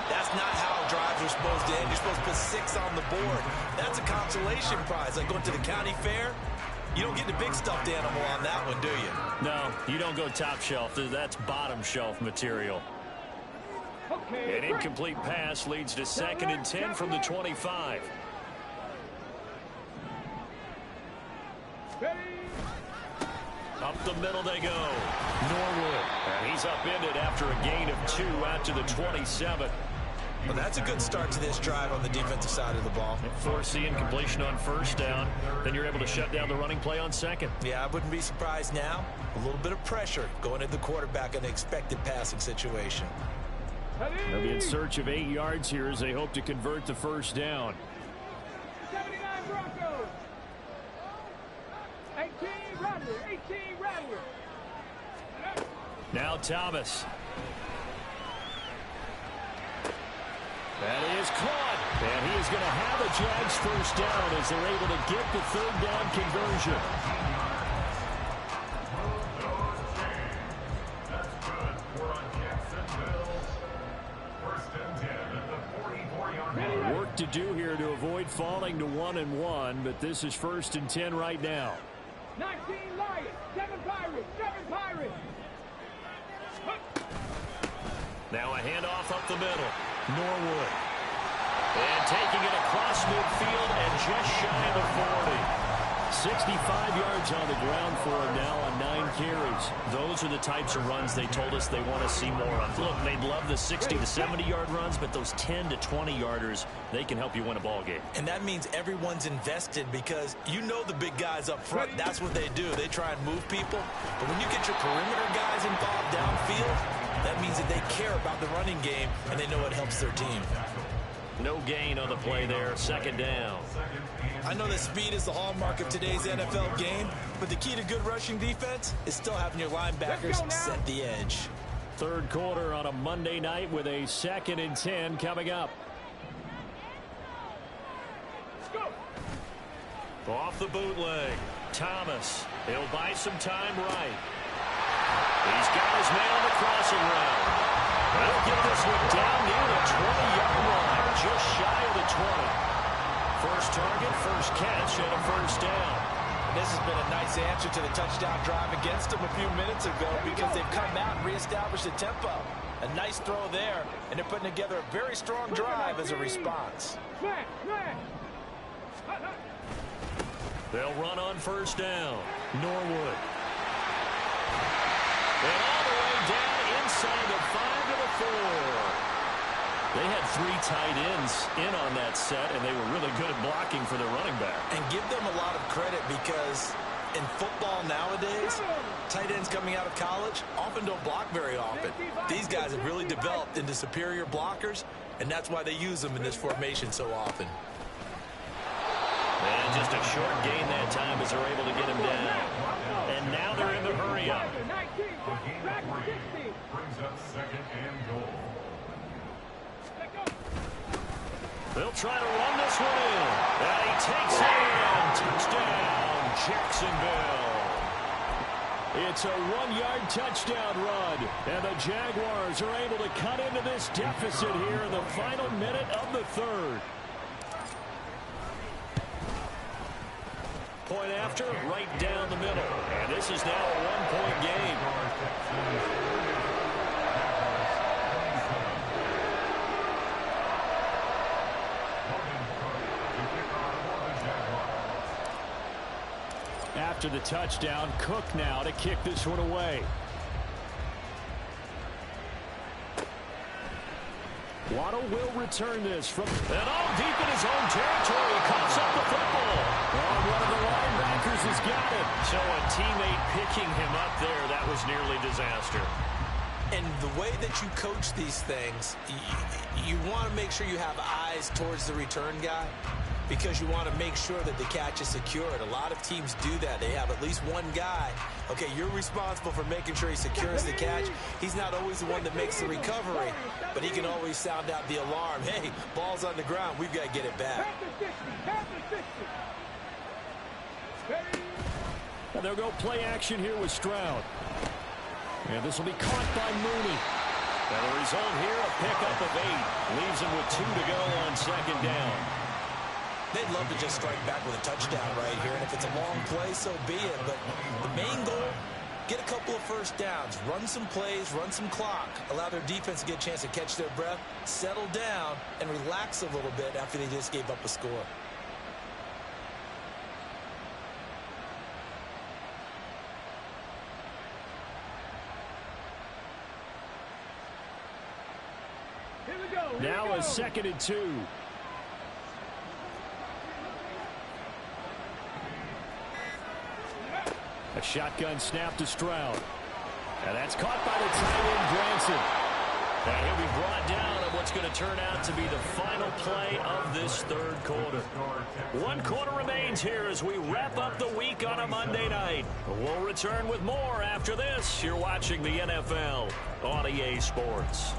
that's not how drives are supposed to end. You're supposed to put 6 on the board. That's a consolation prize. Like going to the county fair, you don't get the big stuffed animal on that one, do you? No, you don't go top shelf. That's bottom shelf material. An incomplete pass leads to 2nd and 10 from the 25. Up the middle they go. Norwood. And he's upended after a gain of 2 out to the 27. Well, that's a good start to this drive on the defensive side of the ball. Force the incompletion on first down. Then you're able to shut down the running play on second. Yeah, I wouldn't be surprised now. A little bit of pressure going at the quarterback in an expected passing situation. They'll be in search of 8 yards here as they hope to convert the first down. 79 Broncos. 18 Rattler. 18 Rattler. Now Thomas. That is caught. And he is going to have a Jags first down as they're able to get the third down conversion. That's good for a Jacksonville. First and 10 at the 44-yard line. Work to do here to avoid falling to 1-1, but this is first and 10 right now. 19 Lions. 7 Pirates. 7 Pirates. Now a handoff up the middle. Norwood. And taking it across midfield and just shy of the 40. 65 yards on the ground for him now on 9 carries. Those are the types of runs they told us they want to see more of. Look, they'd love the 60 to 70-yard runs, but those 10 to 20-yarders, they can help you win a ball game. And that means everyone's invested because you know the big guys up front, that's what they do. They try and move people. But when you get your perimeter guys involved downfield, that means that they care about the running game and they know it helps their team. No gain on the play there. Second down. I know that speed is the hallmark of today's NFL game, but the key to good rushing defense is still having your linebackers set the edge. Third quarter on a Monday night with a 2nd and 10 coming up. Off the bootleg. Thomas. He'll buy some time right. He's got his man on the crossing route. He'll get this one down near the 20-yard line, just shy of the 20. First target, first catch, and a first down. This has been a nice answer to the touchdown drive against them a few minutes ago because they've come out and reestablished the tempo. A nice throw there, and they're putting together a very strong drive as a response. They'll run on first down. Norwood. And all the way down inside the 5 to the 4. They had 3 tight ends in on that set, and they were really good at blocking for their running back. And give them a lot of credit because in football nowadays, tight ends coming out of college often don't block very often. These guys have really developed into superior blockers, and that's why they use them in this formation so often. And just a short gain that time as they're able to get him down. And now they're in the hurry up. Brings up 2nd and goal. They'll try to run this one in. And he takes it in. Touchdown, Jacksonville. It's a 1-yard touchdown run. And the Jaguars are able to cut into this deficit here in the final minute of the 3rd. Point after, right down the middle. And this is now a 1-point game. After the touchdown, Cook now to kick this one away. Waddle will return this from and all deep in his own territory. Coughs up the football. And one of the linebackers has got it. So a teammate picking him up there, that was nearly disaster. And the way that you coach these things, you want to make sure you have eyes towards the return guy because you want to make sure that the catch is secured. A lot of teams do that. They have at least one guy. Okay, you're responsible for making sure he secures the catch. He's not always the one that makes the recovery, but he can always sound out the alarm. Hey, ball's on the ground. We've got to get it back. And they'll go play action here with Stroud. And this will be caught by Mooney. And the result here, a pickup of 8. Leaves him with 2 to go on second down. They'd love to just strike back with a touchdown right here. And if it's a long play, so be it. But the main goal, get a couple of first downs. Run some plays, run some clock. Allow their defense to get a chance to catch their breath, settle down, and relax a little bit after they just gave up a score. Now a 2nd and 2. A shotgun snap to Stroud. And that's caught by the tight end, Branson. And he'll be brought down on what's going to turn out to be the final play of this 3rd quarter. 1 quarter remains here as we wrap up the week on a Monday night. We'll return with more after this. You're watching the NFL on EA Sports.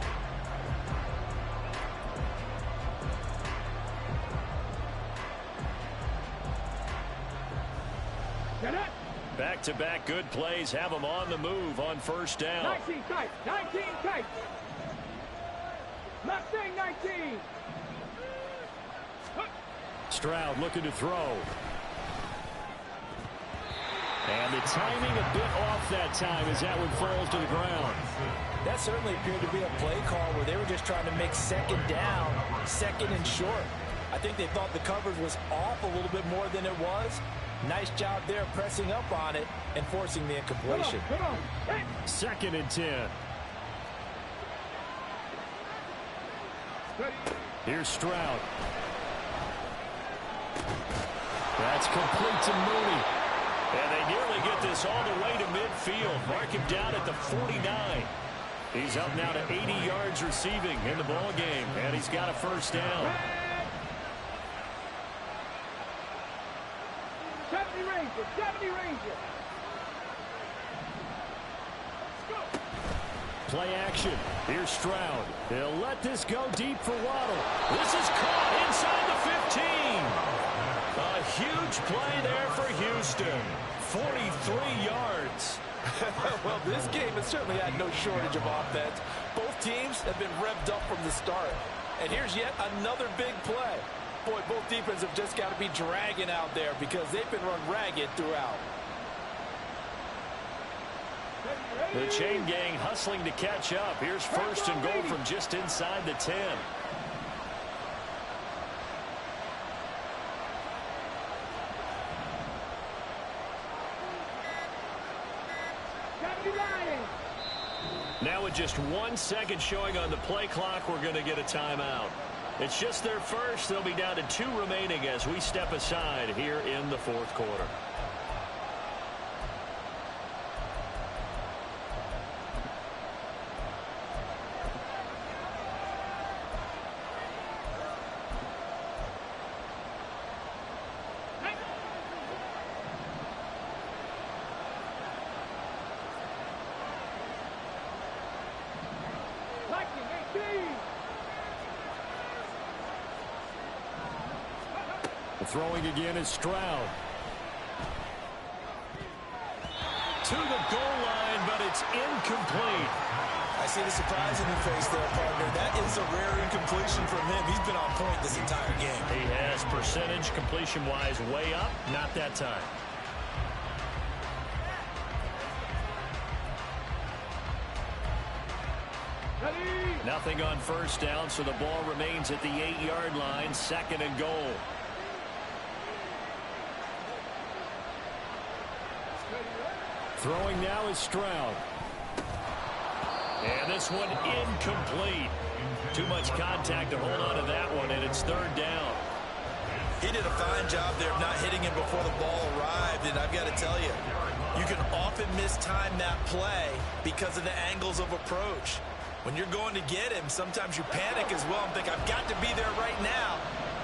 Back-to-back good plays have them on the move on 1st down. 19 tight. 19 tight. Mustang 19. Stroud looking to throw. And the timing a bit off that time as that one falls to the ground. That certainly appeared to be a play call where they were just trying to make 2nd down, 2nd and short. I think they thought the coverage was off a little bit more than it was. Nice job there pressing up on it and forcing the incompletion. Come on. Hey. 2nd and 10. Here's Stroud. That's complete to Mooney. And they nearly get this all the way to midfield. Mark him down at the 49. He's up now to 80 yards receiving in the ball game. And he's got a 1st down. 70 Ranger. Play action. Here's Stroud. He'll let this go deep for Waddle. This is caught inside the 15. A huge play there for Houston. 43 yards. Well, this game has certainly had no shortage of offense. Both teams have been revved up from the start. And here's yet another big play. Boy, both defenses have just got to be dragging out there because they've been run ragged throughout. The chain gang hustling to catch up. Here's 1st and goal from just inside the 10. Now with just 1 second showing on the play clock, we're going to get a timeout. It's just their first. They'll be down to 2 remaining as we step aside here in the 4th quarter. Throwing again is Stroud. To the goal line, but it's incomplete. I see the surprise in your face there, partner. That is a rare incompletion from him. He's been on point this entire game. He has percentage completion-wise way up. Not that time. Nothing on 1st down, so the ball remains at the 8-yard line. 2nd and goal. Throwing now is Stroud. And this one incomplete. Too much contact to hold on to that one, and it's 3rd down. He did a fine job there of not hitting him before the ball arrived, and I've got to tell you, you can often mistime that play because of the angles of approach. When you're going to get him, sometimes you panic as well and think, I've got to be there right now.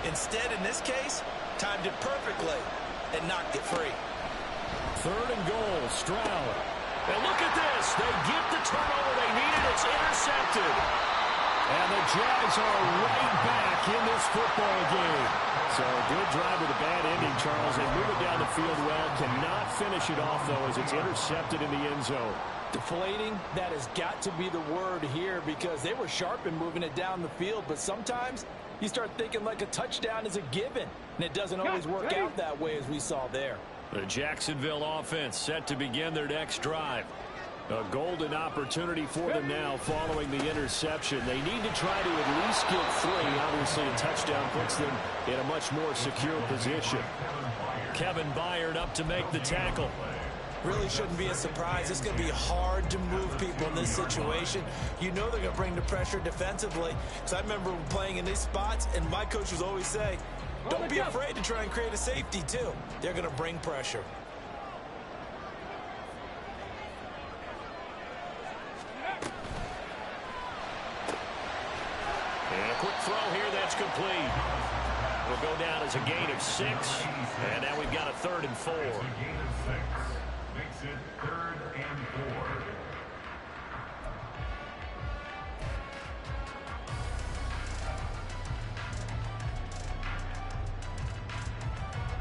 Instead, in this case, timed it perfectly and knocked it free. 3rd and goal, Stroud. And look at this. They get the turnover they needed. It's intercepted. And the Jags are right back in this football game. So a good drive with a bad ending, Charles. They move it down the field well. Cannot finish it off, though, as it's intercepted in the end zone. Deflating, that has got to be the word here because they were sharp in moving it down the field. But sometimes you start thinking like a touchdown is a given. And it doesn't always work out that way as we saw there. The Jacksonville offense set to begin their next drive. A golden opportunity for them now following the interception. They need to try to at least get 3. Obviously, a touchdown puts them in a much more secure position. Kevin Byard up to make the tackle. Really shouldn't be a surprise. It's going to be hard to move people in this situation. You know they're going to bring the pressure defensively. So I remember playing in these spots, and my coach would always say, don't be afraid to try and create a safety, too. They're going to bring pressure. And a quick throw here that's complete. Will go down as a gain of 6, and now we've got a 3rd and 4. A gain of 6 makes it 3rd and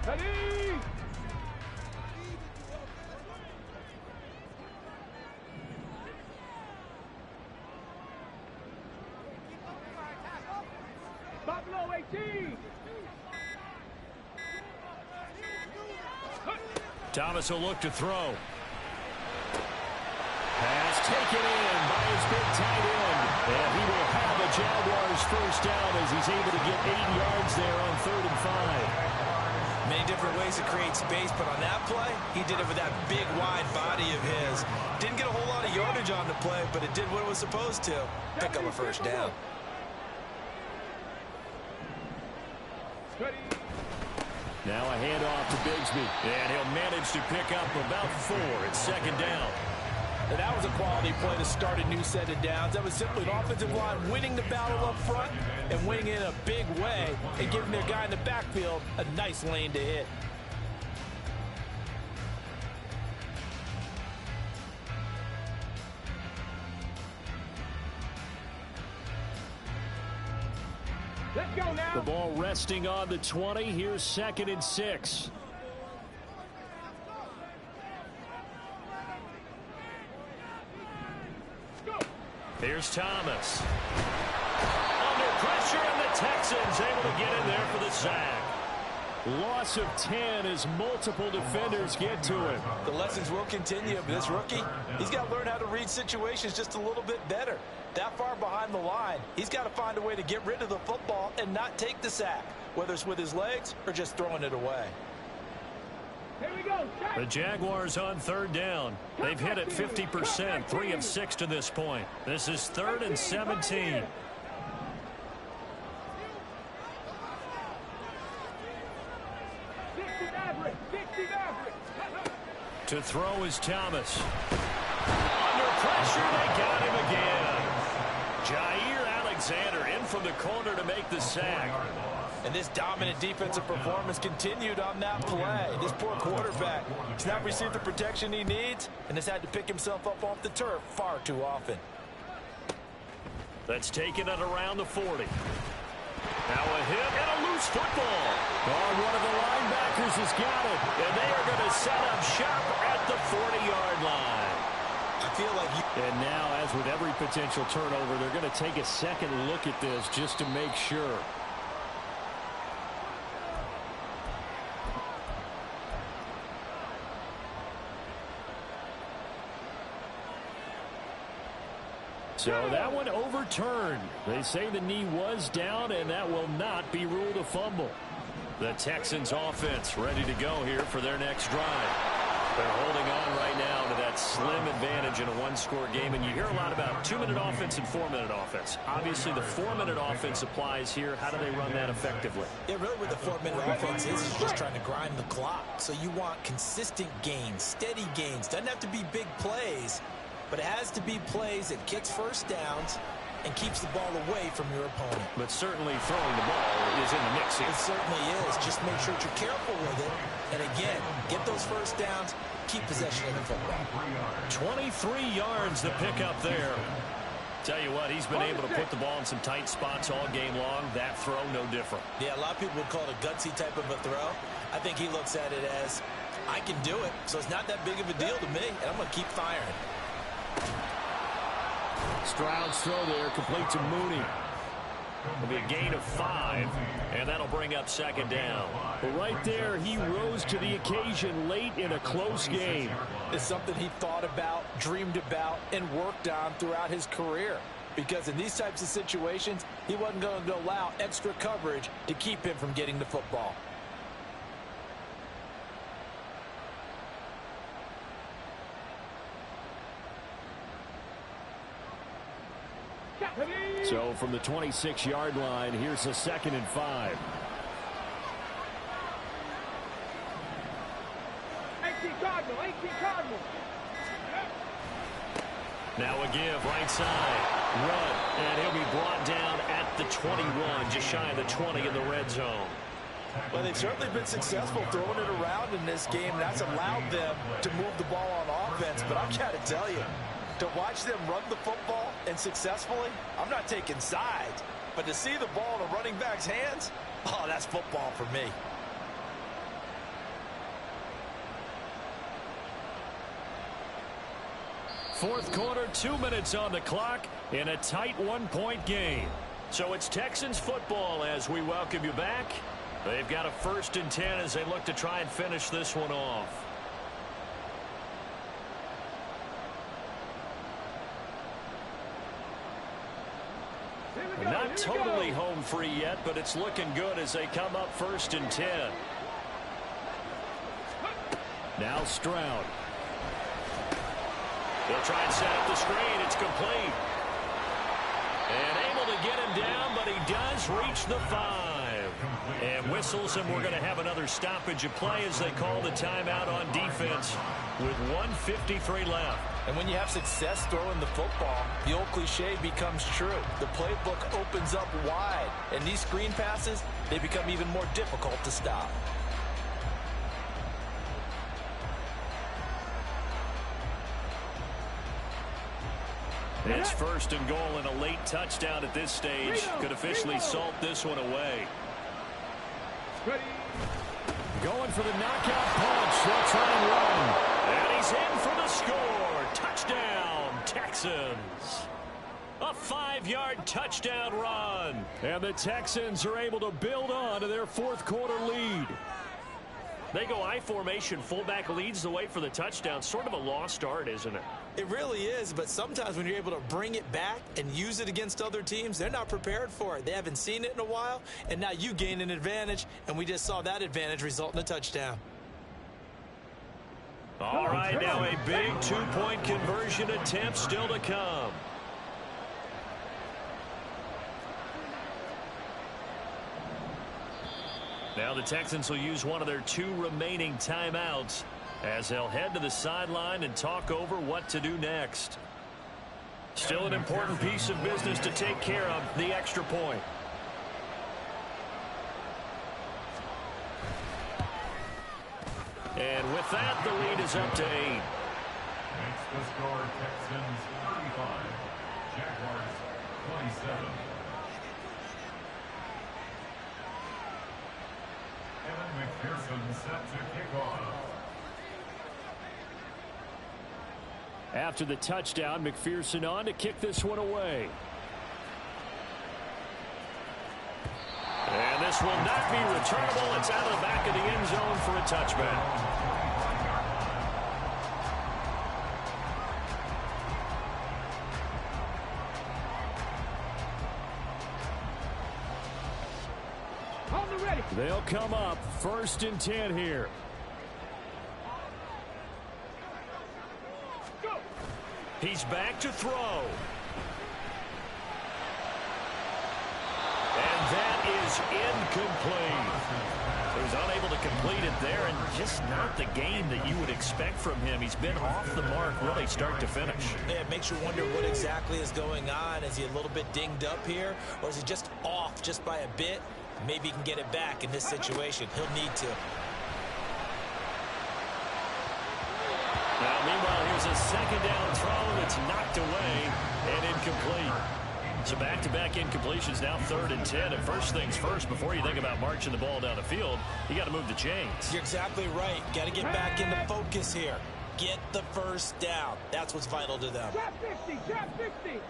4. Ready? Buffalo 18. Thomas will look to throw. Pass taken in by his big tight end. And he will have a Jaguars first down as he's able to get 8 yards there on 3rd and 5. Many different ways to create space, but on that play, he did it with that big, wide body of his. Didn't get a whole lot of yardage on the play, but it did what it was supposed to. Pick up a first down. Now a handoff to Bigsby, and he'll manage to pick up about 4. It's 2nd down. And that was a quality play to start a new set of downs. That was simply an offensive line winning the battle up front and winning in a big way and giving their guy in the backfield a nice lane to hit. Let's go now. The ball resting on the 20. Here's 2nd and 6. Here's Thomas. Under pressure, and the Texans able to get in there for the sack. Loss of 10 as multiple defenders get to him. The lessons will continue, but this rookie, he's got to learn how to read situations just a little bit better. That far behind the line, he's got to find a way to get rid of the football and not take the sack, whether it's with his legs or just throwing it away. Here we go. The Jaguars on 3rd down. They've hit it 50%, 3 of 6 to this point. This is 3rd and 17. To throw is Thomas. Under pressure, they got him again. Jair Alexander in from the corner to make the sack. And this dominant defensive performance continued on that play. This poor quarterback has not received the protection he needs and has had to pick himself up off the turf far too often. That's taken at around the 40. Now a hit and a loose football. Oh, one of the linebackers has got it. And they are going to set up shop at the 40-yard line. I feel like And now, as with every potential turnover, they're going to take a second look at this just to make sure. So that one overturned. They say the knee was down, and that will not be ruled a fumble. The Texans offense ready to go here for their next drive. They're holding on right now to that slim advantage in a one-score game, and you hear a lot about 2-minute offense and 4-minute offense. Obviously, the 4-minute offense applies here. How do they run that effectively? Yeah, really what the 4-minute offense is just trying to grind the clock. So you want consistent gains, steady gains. Doesn't have to be big plays, but it has to be plays that gets first downs and keeps the ball away from your opponent. But certainly throwing the ball is in the mix here. It certainly is. Just make sure that you're careful with it. And again, get those first downs, keep possession of the football. 23 yards to pick up there. Tell you what, he's been able to put the ball in some tight spots all game long. That throw, no different. Yeah, a lot of people would call it a gutsy type of a throw. I think he looks at it as, I can do it, so it's not that big of a deal to me, and I'm going to keep firing. Stroud's throw there, complete to Mooney. It'll be a gain of 5, and that'll bring up 2nd down. But right there, he rose to the occasion late in a close game. It's something he thought about, dreamed about, and worked on throughout his career. Because in these types of situations, he wasn't going to allow extra coverage to keep him from getting the football. So from the 26-yard line, here's a 2nd and 5. 18 Cardinal, 18 Cardinal. Now a give, right side, run, and he'll be brought down at the 21, just shy of the 20 in the red zone. Well, they've certainly been successful throwing it around in this game. That's allowed them to move the ball on offense. But I've got to tell you, to watch them run the football and successfully, I'm not taking sides. But to see the ball in a running back's hands, oh, that's football for me. Fourth quarter, 2 minutes on the clock in a tight 1-point game. So it's Texans football as we welcome you back. They've got a 1st and 10 as they look to try and finish this one off. Not totally home free yet, but it's looking good as they come up 1st and 10. Now Stroud. They'll try and set up the screen. It's complete. And able to get him down, but he does reach the 5. And whistles, and we're going to have another stoppage of play as they call the timeout on defense with 1:53 left. And when you have success throwing the football, the old cliche becomes true. The playbook opens up wide, and these screen passes, they become even more difficult to stop. It's 1st and goal and a late touchdown at this stage. Could officially salt this one away. Going for the knockout punch. They'll try and run. And he's in for the score. Touchdown, Texans. A 5-yard touchdown run. And the Texans are able to build on to their 4th quarter lead. They go I formation. Fullback leads the way for the touchdown. Sort of a lost art, isn't it? It really is, but sometimes when you're able to bring it back and use it against other teams, they're not prepared for it. They haven't seen it in a while, and now you gain an advantage, and we just saw that advantage result in a touchdown. All right, now a big 2-point conversion attempt still to come. Now the Texans will use one of their 2 remaining timeouts as they'll head to the sideline and talk over what to do next. Still an important piece of business to take care of, the extra point. And with that, the lead is up to 8. Makes the score Texans 35, Jaguars 27. Evan McPherson set to kick off. After the touchdown, McPherson on to kick this one away. And this will not be returnable. It's out of the back of the end zone for a touchback. They'll come up 1st and 10 here. He's back to throw. And that is incomplete. He was unable to complete it there, and just not the game that you would expect from him. He's been off the mark really start to finish. Yeah, it makes you wonder what exactly is going on. Is he a little bit dinged up here, or is he just off just by a bit? Maybe he can get it back in this situation. He'll need to. Now, meanwhile, here's a 2nd down throw that's knocked away and incomplete. So back-to-back incompletions, now 3rd and 10. And first things first, before you think about marching the ball down the field, you got to move the chains. You're exactly right. Got to get back into focus here. Get the 1st down. That's what's vital to them. Trap 50, trap 50.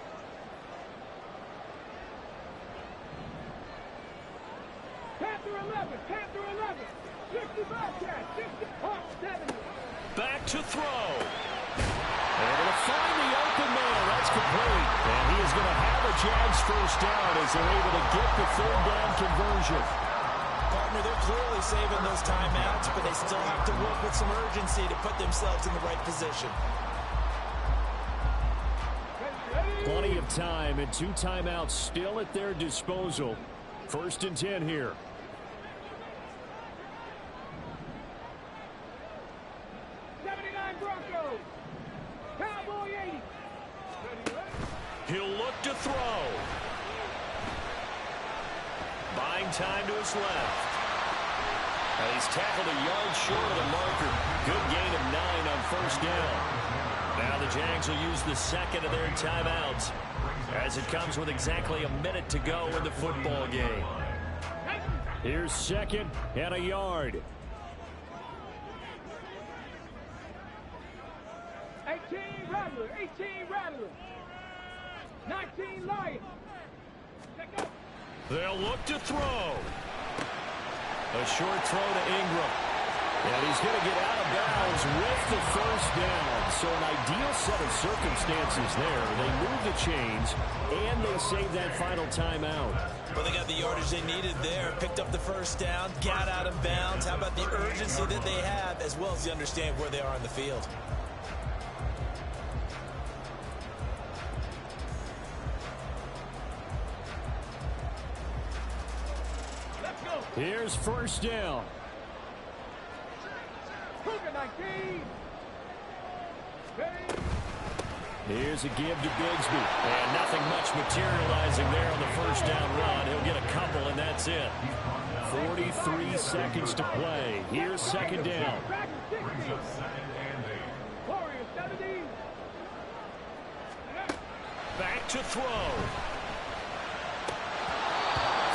Panther 11, Panther 11. 60 Bobcat, 60, Hawk 70. Back to throw. Able to find the open man. That's complete. And he is going to have a Jags 1st down as they're able to get the 3rd down conversion. Partner, they're clearly saving those timeouts, but they still have to work with some urgency to put themselves in the right position. Plenty of time and 2 timeouts still at their disposal. 1st and 10 here. Broncos. Cowboy 80. He'll look to throw. Buying time to his left. And he's tackled a yard short of the marker. Good gain of 9 on 1st down. Now the Jags will use the 2nd of their timeouts as it comes with exactly a minute to go in the football game. Here's 2nd and a yard. 18 Rattler. 18 Rattler. 19 Lion. They'll look to throw. A short throw to Ingram. And he's going to get out of bounds with the 1st down. So an ideal set of circumstances there. They move the chains, and they save that final timeout. Well, they got the yardage they needed there. Picked up the 1st down, got out of bounds. How about the urgency that they have, as well as the understanding where they are on the field? Here's 1st down. Cougar 19. Here's a give to Bigsby. And nothing much materializing there on the 1st down run. He'll get a couple, and that's it. 43 seconds to play. Here's 2nd down. Warriors 70. Back to throw.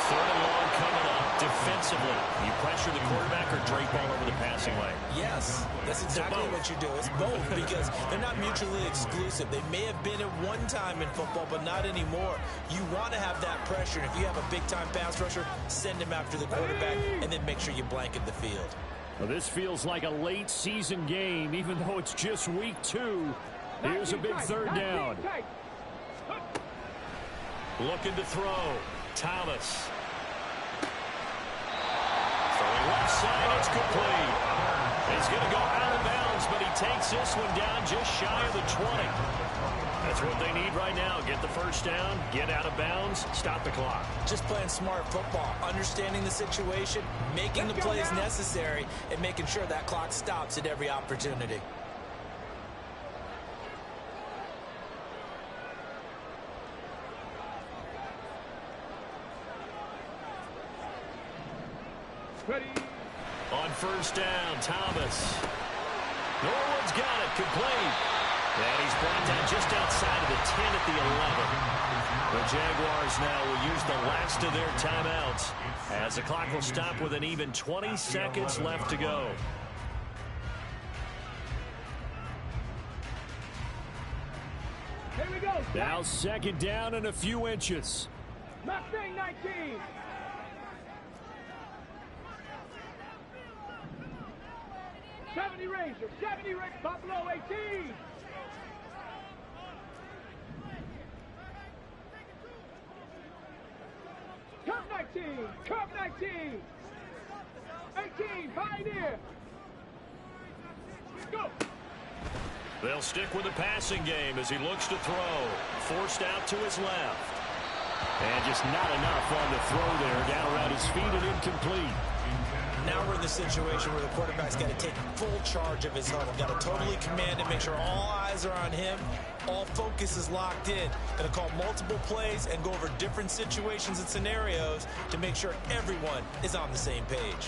3rd and long coming up. Defensively, you pressure the quarterback or drape all over the passing lane? Yes, that's exactly what you do. It's both, because they're not mutually exclusive. They may have been at one time in football, but not anymore. You want to have that pressure. If you have a big-time pass rusher, send him after the quarterback, and then make sure you blanket the field. Well, this feels like a late season game, even though it's just week 2. Here's a big 3rd down. Looking to throw. Thomas. Throwing left side, it's complete. He's going to go out of bounds, but he takes this one down just shy of the 20. That's what they need right now. Get the 1st down, get out of bounds, stop the clock. Just playing smart football, understanding the situation, making the plays necessary, and making sure that clock stops at every opportunity. Ready. On 1st down, Thomas. Norwood's got it, complete. And he's brought down just outside of the 10 at the 11. The Jaguars now will use the last of their timeouts as the clock will stop with an even 20 seconds left to go. Here we go. Now 2nd down and a few inches. Mustang 19. Ranger, 70 Rick, Buffalo 18. Cup 19, Cup 19. 18, Pioneer. Go. They'll stick with the passing game as he looks to throw. Forced out to his left. And just not enough on the throw there. Down around his feet and incomplete. Now we're in the situation where the quarterback's got to take full charge of his huddle. Got to totally command it, make sure all eyes are on him. All focus is locked in. Going to call multiple plays and go over different situations and scenarios to make sure everyone is on the same page.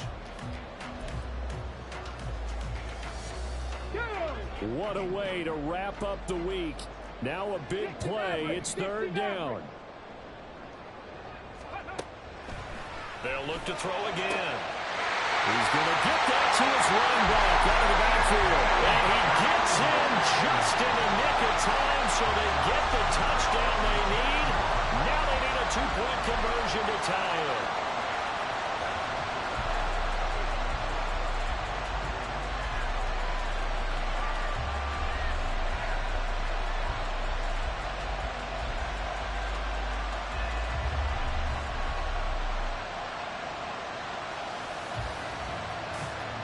What a way to wrap up the week. Now a big play. It's 3rd down. They'll look to throw again. He's going to get that to his running back out of the backfield. And he gets in just in the nick of time, so they get the touchdown they need. Now they need a 2-point conversion to tie it.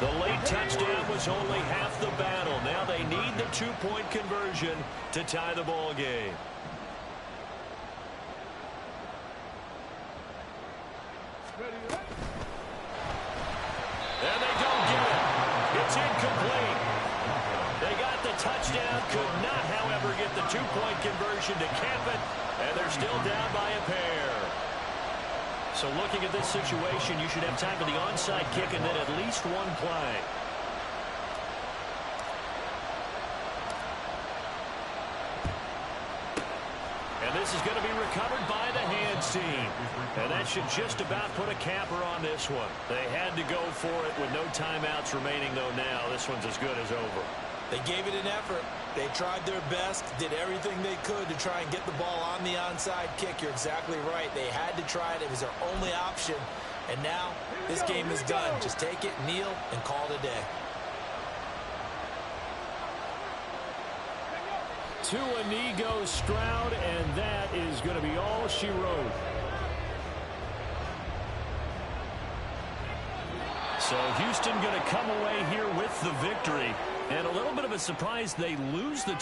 The late touchdown was only half the battle. Now they need the 2-point conversion to tie the ball game. It's incomplete. They got the touchdown, could not, however, get the two-point conversion to cap it, and they're still down by a pair. So looking at this situation, you should have time for the onside kick and then at least one play. And this is going to be recovered by the hands team. And that should just about put a capper on this one. They had to go for it with no timeouts remaining, though now. This one's as good as over. They gave it an effort. They tried their best, did everything they could to try and get the ball on the onside kick. You're exactly right. They had to try it. It was their only option. And now this game is done. Just take it, kneel, and call it a day. To a knee goes Stroud, and that is going to be all she wrote. So Houston going to come away here with the victory. And a little bit of a surprise, they lose the